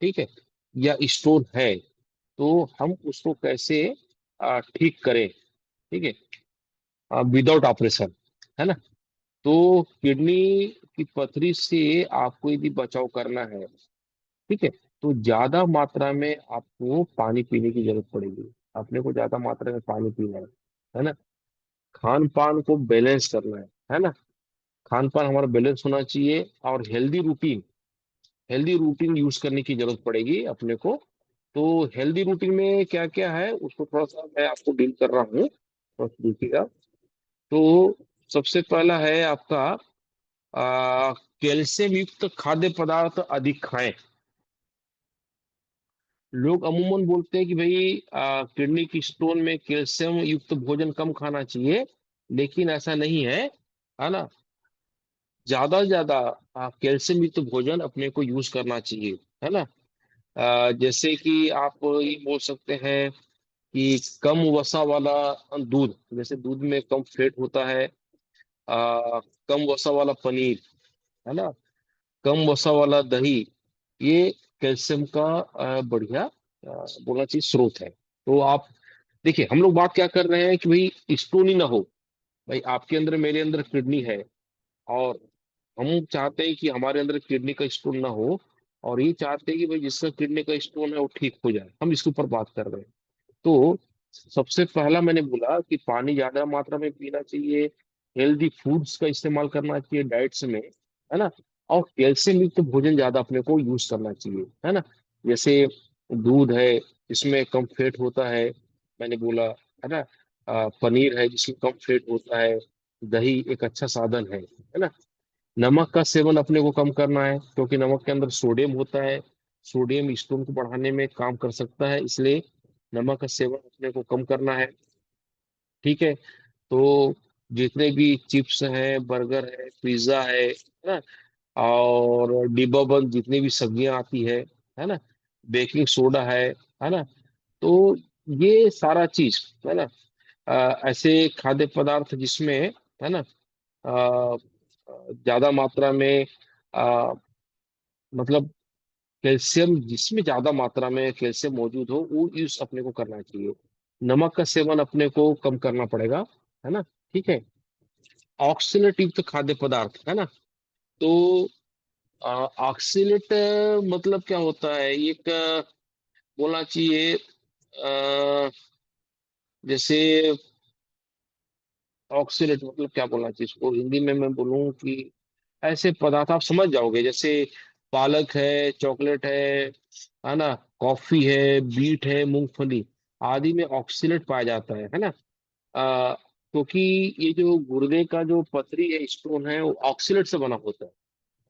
ठीक है, या स्टोन है तो हम उसको कैसे ठीक करें। ठीक है, विदाउट ऑपरेशन, है ना। तो किडनी की पथरी से आपको यदि बचाव करना है, ठीक है, तो ज्यादा मात्रा में आपको पानी पीने की जरूरत पड़ेगी। अपने को ज्यादा मात्रा में पानी पीना है ना। खान पान को बैलेंस करना है ना। खान पान हमारा बैलेंस होना चाहिए, और हेल्दी रूटीन यूज करने की जरूरत पड़ेगी अपने को। तो हेल्दी रूटीन में क्या क्या है उसको थोड़ा सा मैं आपको डील कर रहा हूँ, तो देखिएगा। तो सबसे पहला है आपका कैल्शियम युक्त खाद्य पदार्थ अधिक खाएं। लोग अमूमन बोलते हैं कि भाई किडनी की स्टोन में कैल्शियम युक्त भोजन कम खाना चाहिए, लेकिन ऐसा नहीं है ना। ज्यादा से ज्यादा कैल्शियम युक्त भोजन अपने को यूज करना चाहिए, है ना। जैसे कि आप ये बोल सकते हैं कि कम वसा वाला दूध, जैसे दूध में कम फैट होता है। कम वसा वाला पनीर, है ना। कम वसा वाला दही, ये कैल्शियम का बढ़िया बोलना चाहिए स्रोत है। तो आप देखिए, हम लोग बात क्या कर रहे हैं कि भाई स्टोन ही ना हो। भाई आपके अंदर मेरे अंदर किडनी है, और हम चाहते हैं कि हमारे अंदर किडनी का स्टोन ना हो, और ये चाहते हैं कि भाई जिसका किडनी का स्टोन है वो ठीक हो जाए। हम इसके ऊपर बात कर रहे हैं। तो सबसे पहला मैंने बोला कि पानी ज्यादा मात्रा में पीना चाहिए, हेल्दी फूड्स का इस्तेमाल करना चाहिए डाइट्स में, है ना। और कैल्शियम युक्त भोजन ज्यादा अपने को यूज करना चाहिए, है ना। जैसे दूध है, इसमें कम फैट होता है, मैंने बोला, है ना। पनीर है जिसमें कम फैट होता है। दही एक अच्छा साधन है ना। नमक का सेवन अपने को कम करना है, क्योंकि नमक के अंदर सोडियम होता है। सोडियम स्टोन को बढ़ाने में काम कर सकता है, इसलिए नमक का सेवन अपने को कम करना है। ठीक है, तो जितने भी चिप्स हैं, बर्गर है, पिज्जा है ना, और डिब्बा बंद जितनी भी सब्जियां आती है ना, बेकिंग सोडा है ना। तो ये सारा चीज, है ना, ऐसे खाद्य पदार्थ जिसमें, है ना, ज्यादा मात्रा में मतलब कैल्शियम, जिसमें ज्यादा मात्रा में कैल्शियम मौजूद हो, वो यूज अपने को करना चाहिए। नमक का सेवन अपने को कम करना पड़ेगा, है ना। ठीक है, ऑक्सीलेट युक्त खाद्य पदार्थ, है ना। तो ऑक्सीलेट मतलब क्या होता है, ये एक बोलना चाहिए जैसे ऑक्सीलेट मतलब क्या बोलना चाहिए इसको हिंदी में मैं बोलूँ कि ऐसे पदार्थ आप समझ जाओगे, जैसे पालक है, चॉकलेट है ना, कॉफी है, बीट है, मूंगफली आदि में ऑक्सीलेट पाया जाता है ना। आ, क्योंकि ये जो गुर्दे का जो पथरी है, स्टोन है, वो ऑक्सीलेट से बना होता है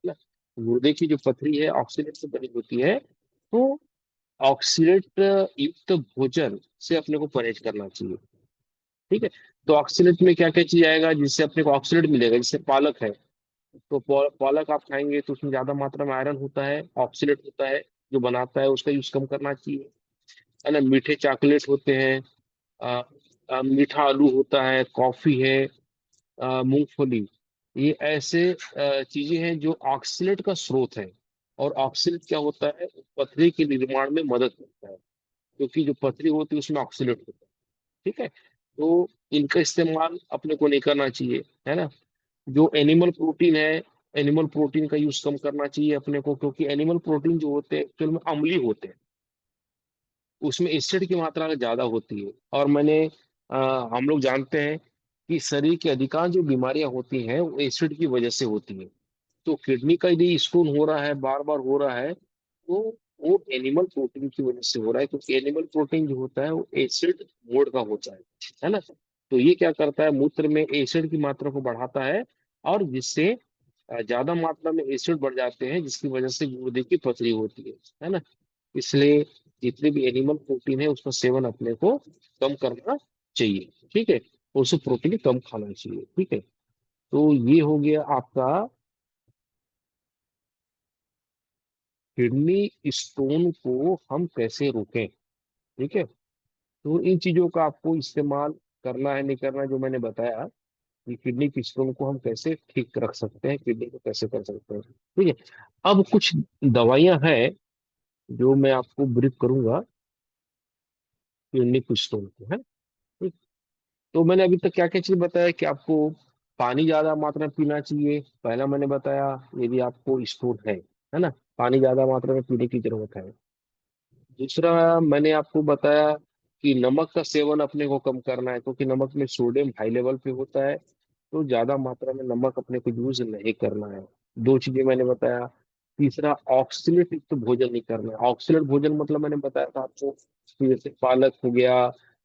ना। गुर्दे की जो पथरी है ऑक्सीलेट से बनी होती है। तो ऑक्सीलेट युक्त भोजन से अपने को परहेज करना चाहिए। ठीक है, तो ऑक्सीलेट में क्या क्या चीज आएगा जिससे अपने को ऑक्सीलेट मिलेगा, जैसे पालक है, तो पालक आप खाएंगे तो उसमें ज्यादा मात्रा में आयरन होता है, ऑक्सीलेट होता है जो बनाता है, उसका यूज कम करना चाहिए, है ना। मीठे चॉकलेट होते हैं, अ, मीठा आलू होता है, कॉफी है, मूंगफली, ये ऐसे चीजें हैं जो ऑक्सीलेट का स्रोत है। और ऑक्सीलेट क्या होता है, पथरी के निर्माण में मदद करता है, क्योंकि जो पथरी होती है उसमें ऑक्सीलेट होता है। ठीक है, तो इनका इस्तेमाल अपने को नहीं करना चाहिए, है ना। जो एनिमल प्रोटीन है, एनिमल प्रोटीन का यूज कम करना चाहिए अपने को, क्योंकि एनिमल प्रोटीन जो होते हैं एक्चुअल में अम्लीय होते हैं, उसमें एसिड की मात्रा ज्यादा होती है। और हम लोग जानते हैं कि शरीर की अधिकांश जो बीमारियां होती हैं वो एसिड की वजह से होती हैं। तो किडनी का यदि स्टोन हो रहा है, बार बार हो रहा है, तो वो एनिमल प्रोटीन की वजह से हो रहा है, क्योंकि एनिमल प्रोटीन जो होता है वो एसिड मोड का होता है ना। तो ये क्या करता है, मूत्र में एसिड की मात्रा को बढ़ाता है, और जिससे ज्यादा मात्रा में एसिड बढ़ जाते हैं, जिसकी वजह से गुर्दे की पथरी होती है ना। इसलिए जितने भी एनिमल प्रोटीन है उसका सेवन अपने को कम करना चाहिए। ठीक है, उसे प्रोटीन कम खाना चाहिए। ठीक है, तो ये हो गया आपका किडनी स्टोन को हम कैसे रोकें। ठीक है, तो इन चीजों का आपको इस्तेमाल करना है नहीं करना, जो मैंने बताया कि किडनी की स्टोन को हम कैसे ठीक रख सकते हैं, किडनी को कैसे कर सकते हैं। ठीक है, अब कुछ दवाइयां हैं जो मैं आपको ब्रीफ करूंगा किडनी की स्टोन को, है। ठीक। तो मैंने अभी तक क्या क्या चीज बताया कि आपको पानी ज्यादा मात्रा में पीना चाहिए, पहला मैंने बताया, यदि आपको स्टोन है ना, पानी ज्यादा मात्रा में पीने की जरूरत है। दूसरा मैंने आपको बताया कि नमक का सेवन अपने को कम करना है, क्योंकि नमक में सोडियम हाई लेवल पे होता है, तो ज्यादा मात्रा में नमक अपने को यूज नहीं करना है। दो चीजें मैंने बताया। तीसरा, ऑक्सीलेट युक्त भोजन नहीं करना है। ऑक्सीलेट भोजन मतलब मैंने बताया था आपको कि जैसे पालक हो गया,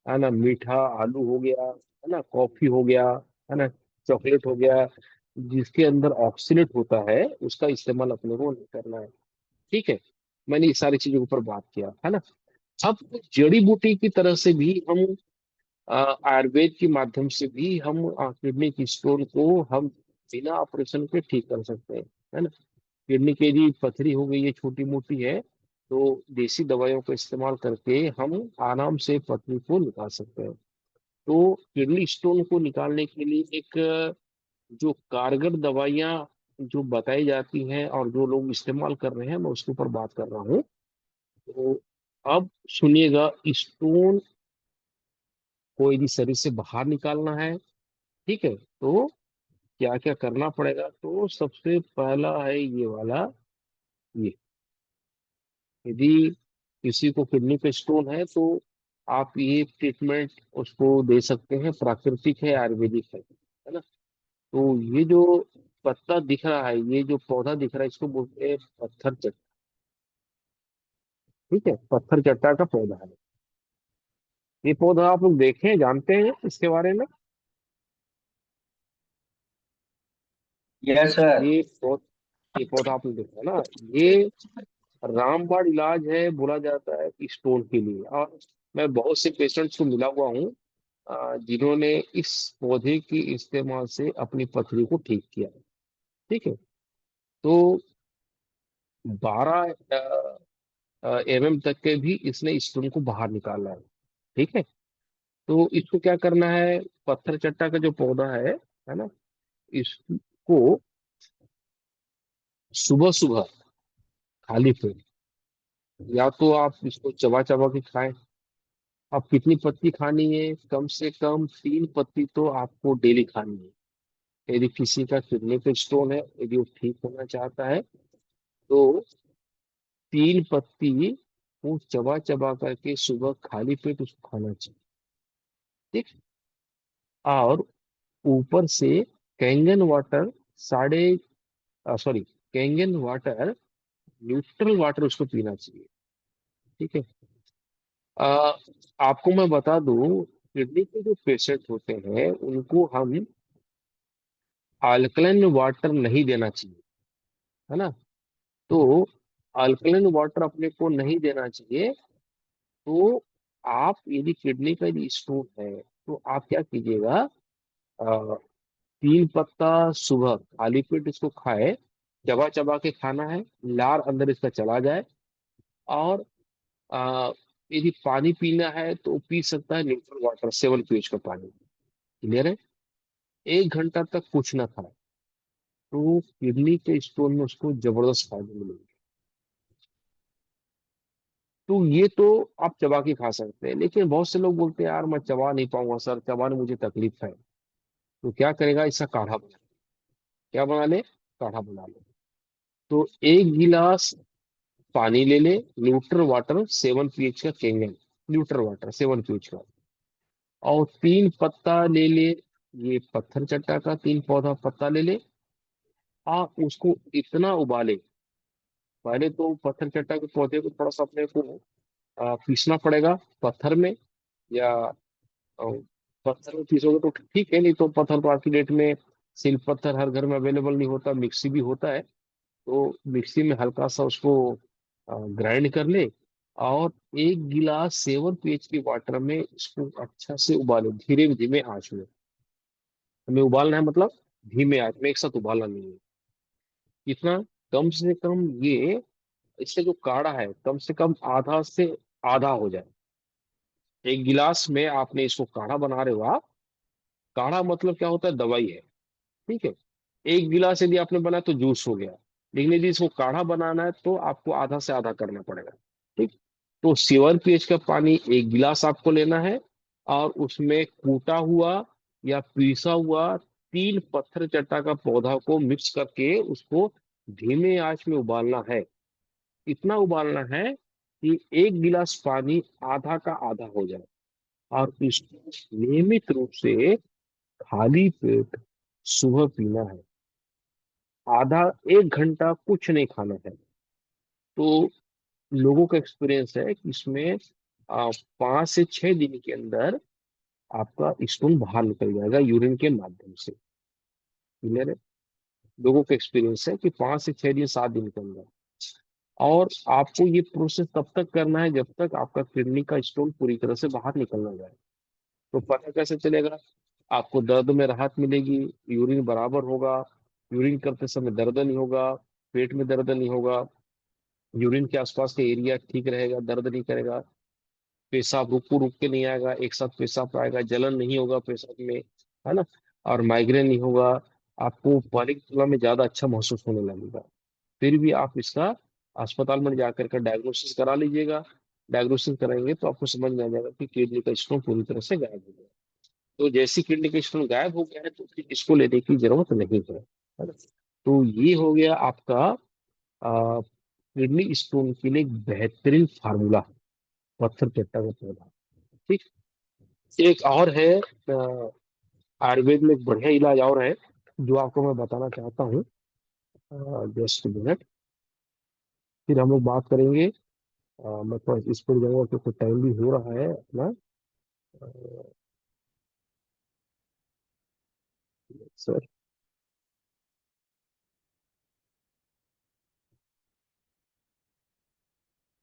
है ना, मीठा आलू हो गया, है ना, कॉफी हो गया, है ना, चॉकलेट हो गया, जिसके अंदर ऑक्सीलेट होता है उसका इस्तेमाल अपने को नहीं करना है। ठीक है, मैंने ये सारी चीजों के ऊपर बात किया, है ना। अब जड़ी बूटी की तरह से भी हम आयुर्वेद के माध्यम से भी हम किडनी की स्टोन को हम बिना ऑपरेशन के ठीक कर सकते हैं, है ना। किडनी की यदि पथरी हो गई है, छोटी मोटी है, तो देसी दवाइयों का इस्तेमाल करके हम आराम से पथरी को निकाल सकते हैं। तो किडनी स्टोन को निकालने के लिए एक जो कारगर दवाइयाँ जो बताई जाती हैं और जो लोग इस्तेमाल कर रहे हैं, मैं उसके ऊपर बात कर रहा हूँ। तो अब सुनिएगा, स्टोन को यदि शरीर से बाहर निकालना है, ठीक है, तो क्या क्या करना पड़ेगा। तो सबसे पहला है ये वाला, ये यदि किसी को किडनी पे स्टोन है तो आप ये ट्रीटमेंट उसको दे सकते हैं, प्राकृतिक है, आयुर्वेदिक है ना। तो ये जो पत्ता दिख रहा है, ये जो पौधा दिख रहा है, इसको बोलते हैं पत्थर चट्टा। ठीक है, पत्थर चट्टा का पौधा है। ये पौधा आप लोग देखे हैं, जानते हैं इसके बारे में। Yes sir. ये पौधा आपने देखा ना, ये रामबाण इलाज है बोला जाता है स्टोन के लिए। और मैं बहुत से पेशेंट्स को मिला हुआ हूँ जिन्होंने इस पौधे के इस्तेमाल से अपनी पथरी को ठीक किया। ठीक है, तो 12 एमएम तक के भी इसने स्टोन को बाहर निकाला है। ठीक है, तो इसको क्या करना है, पत्थर चट्टा का जो पौधा है ना, इसको सुबह सुबह खाली पेट, या तो आप इसको चबा चबा के खाएं। अब कितनी पत्ती खानी है, कम से कम 3 पत्ती तो आपको डेली खानी है। यदि किसी का किडनी पे स्टोन है, यदि वो ठीक होना चाहता है, तो 3 पत्ती वो चबा चबा करके सुबह खाली पेट उसको खाना चाहिए। ठीक। और ऊपर से कैंगन वाटर, साढ़े sorry, Kangen water, neutral water उसको पीना चाहिए। ठीक है। आ, आपको मैं बता दूं, किडनी के जो पेशेंट होते हैं उनको हम अल्कलाइन वाटर नहीं देना चाहिए, है ना। तो अल्कलाइन वाटर अपने को नहीं देना चाहिए। तो आप यदि किडनी का यदि स्टोन है, तो आप क्या कीजिएगा, 3 पत्ता सुबह खाली पेट इसको खाए, चबा चबा के खाना है, लार अंदर इसका चला जाए। और आ, यदि पानी पीना है तो पी सकता है न्यूट्रल वाटर, 7 pH का पानी। क्लियर है। 1 घंटा तक कुछ ना खाए, तो किडनी के स्टोन में उसको जबरदस्त फायदे मिलेंगे। तो ये तो आप चबा के खा सकते हैं, लेकिन बहुत से लोग बोलते हैं यार मैं चबा नहीं पाऊंगा सर, चबाने मुझे तकलीफ है। तो क्या करेगा, इसका काढ़ा बना, क्या बना ले, काढ़ा बना ले। तो 1 गिलास पानी ले ले, न्यूट्रल वाटर 7 pH का, केंगन न्यूट्रल वाटर 7 pH का, और 3 पत्ता ले ले, ये पत्थर चट्टा का 3 पौधा पत्ता ले ले। आप उसको इतना उबाले, पहले तो पत्थर चट्टा के पौधे को थोड़ा सा अपने को पीसना पड़ेगा पत्थर में, या अ, पत्थर में पीसोगे तो ठीक है, नहीं तो पत्थर तो आज की डेट में सिल पत्थर हर घर में अवेलेबल नहीं होता, मिक्सी भी होता है। तो मिक्सी में हल्का सा उसको ग्राइंड कर ले, और 1 गिलास 7 pH के वाटर में इसको अच्छा से उबालो, धीरे धीमे आंच में। हमें उबालना है, मतलब धीमे आंच में, एक साथ उबालना नहीं है। कितना? कम से कम ये, इससे जो काढ़ा है कम से कम आधा से आधा हो जाए। 1 गिलास में आपने इसको काढ़ा बना रहे हो आप। काढ़ा मतलब क्या होता है? दवाई है। ठीक है। 1 गिलास यदि आपने बनाया तो जूस हो गया। लेकिन यदि इसको काढ़ा बनाना है तो आपको आधा से आधा करना पड़ेगा। ठीक। तो 7 pH का पानी 1 गिलास आपको लेना है, और उसमें कूटा हुआ या पीसा हुआ 3 पत्थर चट्टा का पौधा को मिक्स करके उसको धीमे आंच में उबालना है। इतना उबालना है कि 1 गिलास पानी आधा का आधा हो जाए। और इसको नियमित रूप से खाली पेट सुबह पीना है। आधा 1 घंटा कुछ नहीं खाना है। तो लोगों का एक्सपीरियंस है कि इसमें 5 से 6 दिन के अंदर आपका स्टोन बाहर निकल जाएगा यूरिन के माध्यम से। क्लियर है? लोगों का एक्सपीरियंस है कि 5 से 6 दिन, 7 दिन के अंदर। और आपको ये प्रोसेस तब तक करना है जब तक आपका किडनी का स्टोन पूरी तरह से बाहर निकल ना जाए। तो पता कैसे चलेगा? आपको दर्द में राहत मिलेगी, यूरिन बराबर होगा, यूरिन करते समय दर्द नहीं होगा, पेट में दर्द नहीं होगा, यूरिन के आसपास का एरिया ठीक रहेगा, दर्द नहीं करेगा, पेशाब रुक रुक के नहीं आएगा, एक साथ पेशाब आएगा, जलन नहीं होगा पेशाब में, है ना? और माइग्रेन नहीं होगा। आपको पहले की तुलना में ज्यादा अच्छा महसूस होने लगेगा। फिर भी आप इसका अस्पताल में जाकर के डायग्नोसिस करा लीजिएगा। डायग्नोसिस कराएंगे तो आपको समझ में आ जाएगा कि किडनी का स्टोन पूरी तरह से गायब हो गया। तो जैसी किडनी का स्टोन गायब हो गया है तो फिर इसको लेने की जरूरत नहीं है ना? तो ये हो गया आपका किडनी स्टोन के लिए एक बेहतरीन फार्मूला है, पत्थर चट्टा का पौधा। ठीक। एक और है, आयुर्वेद में एक बढ़िया इलाज और है जो आपको मैं बताना चाहता हूँ। जस्ट मिनट, फिर हम लोग बात करेंगे। मैं थोड़ा इस पर जाऊंगा क्योंकि टाइम भी हो रहा है अपना। सर,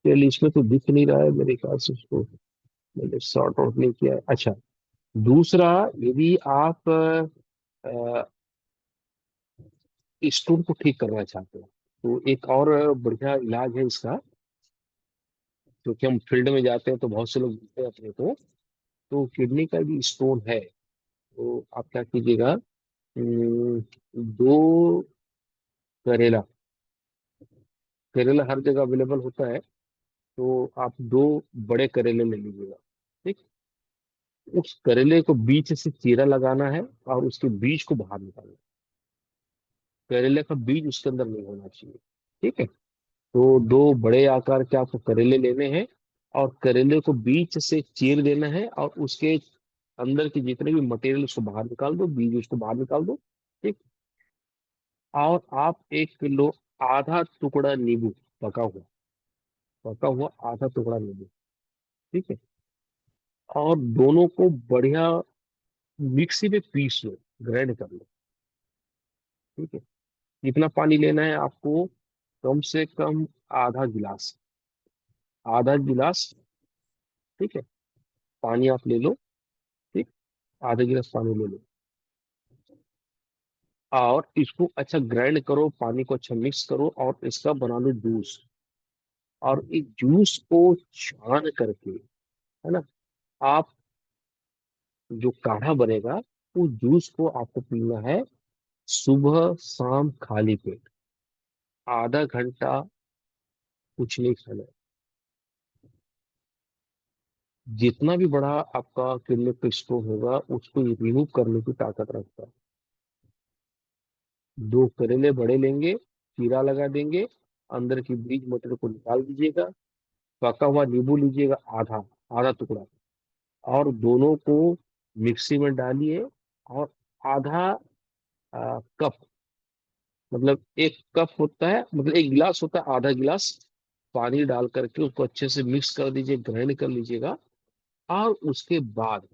चलिए, इसमें तो दिख नहीं रहा है मेरे ख्याल से, उसको मैंने सॉर्ट आउट नहीं किया है। अच्छा, दूसरा, यदि आप स्टोन को ठीक करना चाहते हैं तो एक और बढ़िया इलाज है इसका। क्योंकि हम फील्ड में जाते हैं तो बहुत से लोग मिलते हैं अपने को। तो किडनी का भी स्टोन है तो आप क्या कीजिएगा, 2 करेला, करेला हर जगह अवेलेबल होता है, तो आप 2 बड़े करेले ले लीजिएगा। ठीक। उस करेले को बीच से चीरा लगाना है और उसके बीज को बाहर निकालना है। करेले का बीज उसके अंदर नहीं होना चाहिए। ठीक है। तो 2 बड़े आकार के आपको करेले लेने हैं, और करेले को बीच से चीर देना है, और उसके अंदर के जितने भी मटेरियल उसको बाहर निकाल दो, बीज उसको बाहर निकाल दो। ठीक। और आप 1 किलो आधा टुकड़ा नींबू, पका हुआ, पका हुआ आधा टुकड़ा नींबू, ठीक है, और दोनों को बढ़िया मिक्सी में पीस लो, ग्राइंड कर लो। ठीक है। कितना पानी लेना है आपको? कम से कम आधा गिलास, आधा गिलास। ठीक है। पानी आप ले लो। ठीक। आधा गिलास पानी ले लो, और इसको अच्छा ग्राइंड करो, पानी को अच्छा मिक्स करो, और इसका बना लो जूस। और इस जूस को छान करके, है ना, आप जो काढ़ा बनेगा उस जूस को आपको पीना है सुबह शाम खाली पेट, आधा घंटा कुछ नहीं खाना है। जितना भी बड़ा आपका किडनी पे स्टोन होगा उसको रिमूव करने की ताकत रखता है। 2 करेले बड़े लेंगे, चीरा लगा देंगे, अंदर की बीज मटर को निकाल दीजिएगा, पका हुआ नींबू लीजिएगा आधा, आधा टुकड़ा, और दोनों को मिक्सी में डालिए, और आधा कप, मतलब 1 कप होता है, मतलब 1 गिलास होता है, आधा गिलास पानी डाल करके उसको अच्छे से मिक्स कर दीजिए, ग्राइंड कर लीजिएगा। और उसके बाद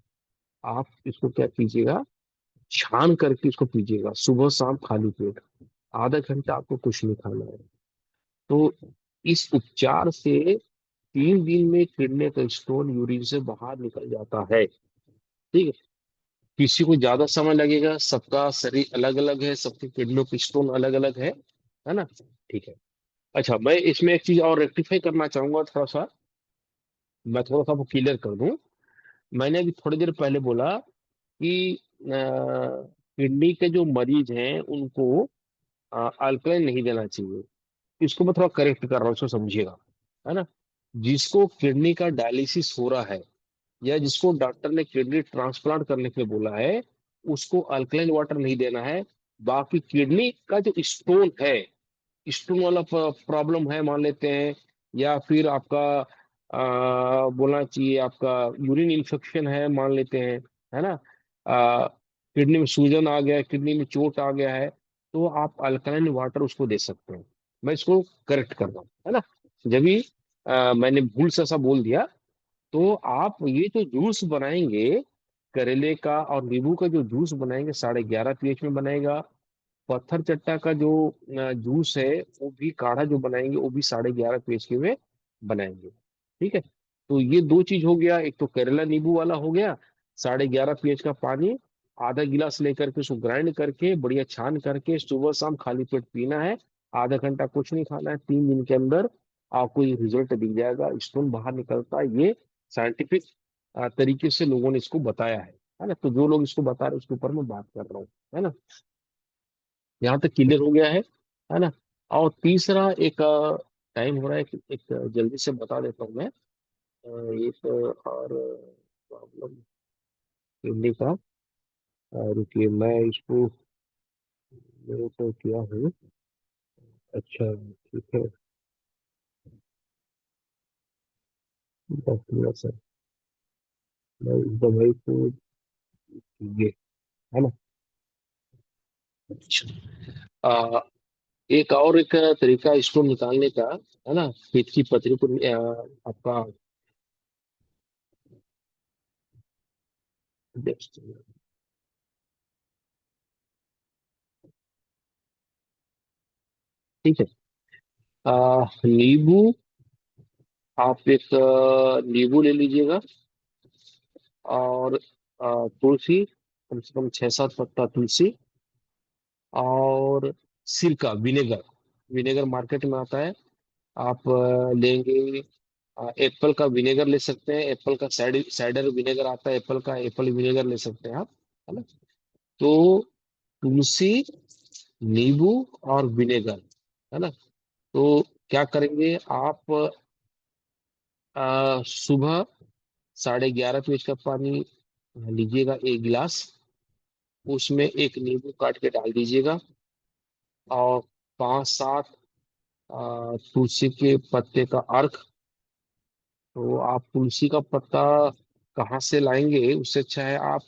आप इसको क्या कीजिएगा, छान करके इसको पीजिएगा सुबह शाम खाली पेट, आधा घंटा आपको कुछ नहीं खाना है। तो इस उपचार से 3 दिन में किडनी का स्टोन यूरिन से बाहर निकल जाता है। ठीक है। किसी को ज्यादा समय लगेगा, सबका शरीर अलग अलग है, सबके किडनी के स्टोन अलग अलग है ना। ठीक है। अच्छा, मैं इसमें एक चीज और रेक्टिफाई करना चाहूंगा थोड़ा सा, मैं थोड़ा सा क्लियर कर दूं। मैंने अभी थोड़ी देर पहले बोला कि किडनी के जो मरीज हैं उनको अल्कलाइन नहीं देना चाहिए। इसको मैं थोड़ा करेक्ट कर रहा हूँ, इसको समझिएगा, है ना। जिसको किडनी का डायलिसिस हो रहा है या जिसको डॉक्टर ने किडनी ट्रांसप्लांट करने के लिए बोला है, उसको अल्कलाइन वाटर नहीं देना है। बाकी किडनी का जो स्टोन है, स्टोन वाला प्रॉब्लम है मान लेते हैं, या फिर आपका बोलना चाहिए आपका यूरिन इन्फेक्शन है मान लेते हैं, है ना। किडनी में सूजन आ गया है, किडनी में चोट आ गया है, तो आप अल्कलाइन वाटर उसको दे सकते हैं। मैं इसको करेक्ट कर रहा हूँ, है ना। जब भी मैंने भूल से ऐसा बोल दिया, तो आप ये जो जूस बनाएंगे करेले का और नींबू का जो जूस बनाएंगे 11.5 pH में बनाएगा। पत्थर चट्टा का जो जूस है वो भी काढ़ा जो बनाएंगे वो भी 11.5 pH में बनाएंगे। ठीक है। तो ये दो चीज हो गया, एक तो केरला नींबू वाला हो गया, 11.5 pH का पानी आधा गिलास लेकर के उसको ग्राइंड करके बढ़िया छान करके सुबह शाम खाली पेट पीना है। आधा घंटा कुछ नहीं खाना है, 3 दिन के अंदर आपको ये रिजल्ट दिख जाएगा, स्टोन बाहर निकलता है। ये साइंटिफिक तरीके से लोगों ने इसको बताया है ना। तो जो लोग इसको बता रहे हैं उसके ऊपर मैं बात कर रहा हूँ, है ना। यहाँ तक क्लियर हो गया है ना। और तीसरा एक टाइम हो रहा है, एक जल्दी से बता देता हूँ मैं। एक और प्रॉब्लम किडनी का, रुकिए मैं इसको नोट किया हूँ। अच्छा ठीक है, बस थोड़ा सा मैं इस दवाई को ये, है ना। अच्छा, एक और एक तरीका इसको निकालने का, है ना, पेट की पथरी को आपका ठीक है। नींबू, आप एक नींबू ले लीजिएगा, और तुलसी, कम से कम 6-7 पत्ता तुलसी, और सिरका, विनेगर, विनेगर मार्केट में आता है। आप लेंगे, एप्पल का विनेगर ले सकते हैं, एप्पल का साइडर विनेगर आता है, एप्पल का एप्पल विनेगर ले सकते हैं आप, है ना। तो तुलसी, नींबू और विनेगर, है ना। तो क्या करेंगे आप, सुबह 11:30 पेज का पानी लीजिएगा, 1 गिलास, उसमें एक नींबू काट के डाल दीजिएगा, और 5-7 तुलसी के पत्ते का अर्क। तो आप तुलसी का पत्ता कहाँ से लाएंगे, उससे अच्छा है आप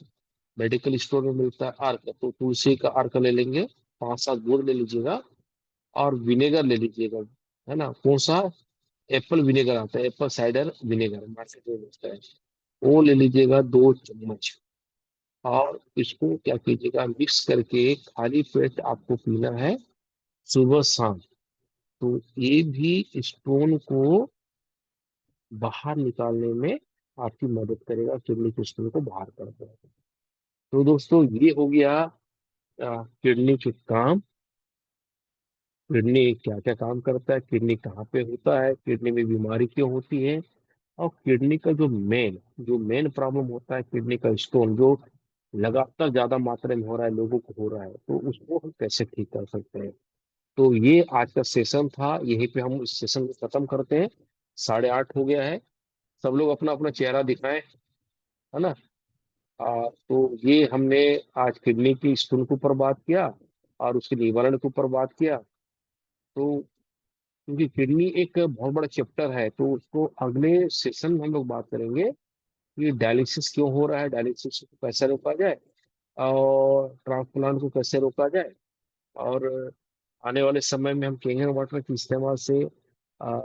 मेडिकल स्टोर में मिलता है अर्क, तो तुलसी का अर्क ले लेंगे, 5-7 गुड़ ले लीजिएगा, और विनेगर ले लीजिएगा, है ना। कौन सा, एप्पल विनेगर आता है, एप्पल साइडर विनेगर मार्केट में मिलता है, वो ले लीजिएगा 2 चम्मच। और इसको क्या कीजिएगा, मिक्स करके खाली पेट आपको पीना है सुबह शाम। तो ये भी स्टोन को बाहर निकालने में आपकी मदद करेगा, किडनी के स्टोन को बाहर कर देगा। तो दोस्तों ये हो गया किडनी के काम। किडनी क्या क्या काम करता है, किडनी कहाँ पे होता है, किडनी में बीमारी क्यों होती है, और किडनी का जो मेन प्रॉब्लम होता है, किडनी का स्टोन जो लगातार ज्यादा मात्रा में हो रहा है, लोगों को हो रहा है, तो उसको हम कैसे ठीक कर सकते हैं। तो ये आज का सेशन था, यहीं पे हम इस सेशन को खत्म करते हैं। 8:30 हो गया है, सब लोग अपना अपना चेहरा दिखाएं, है ना। तो ये हमने आज किडनी की स्टोन के ऊपर बात किया, और उसके निवारण के ऊपर बात किया। तो क्योंकि किडनी एक बहुत बड़ा चैप्टर है, तो उसको अगले सेशन में हम लोग बात करेंगे कि डायलिसिस क्यों हो रहा है, डायलिसिस को कैसे रोका जाए, और ट्रांसप्लांट को कैसे रोका जाए, और आने वाले समय में हम कैंगर वाटर के इस्तेमाल से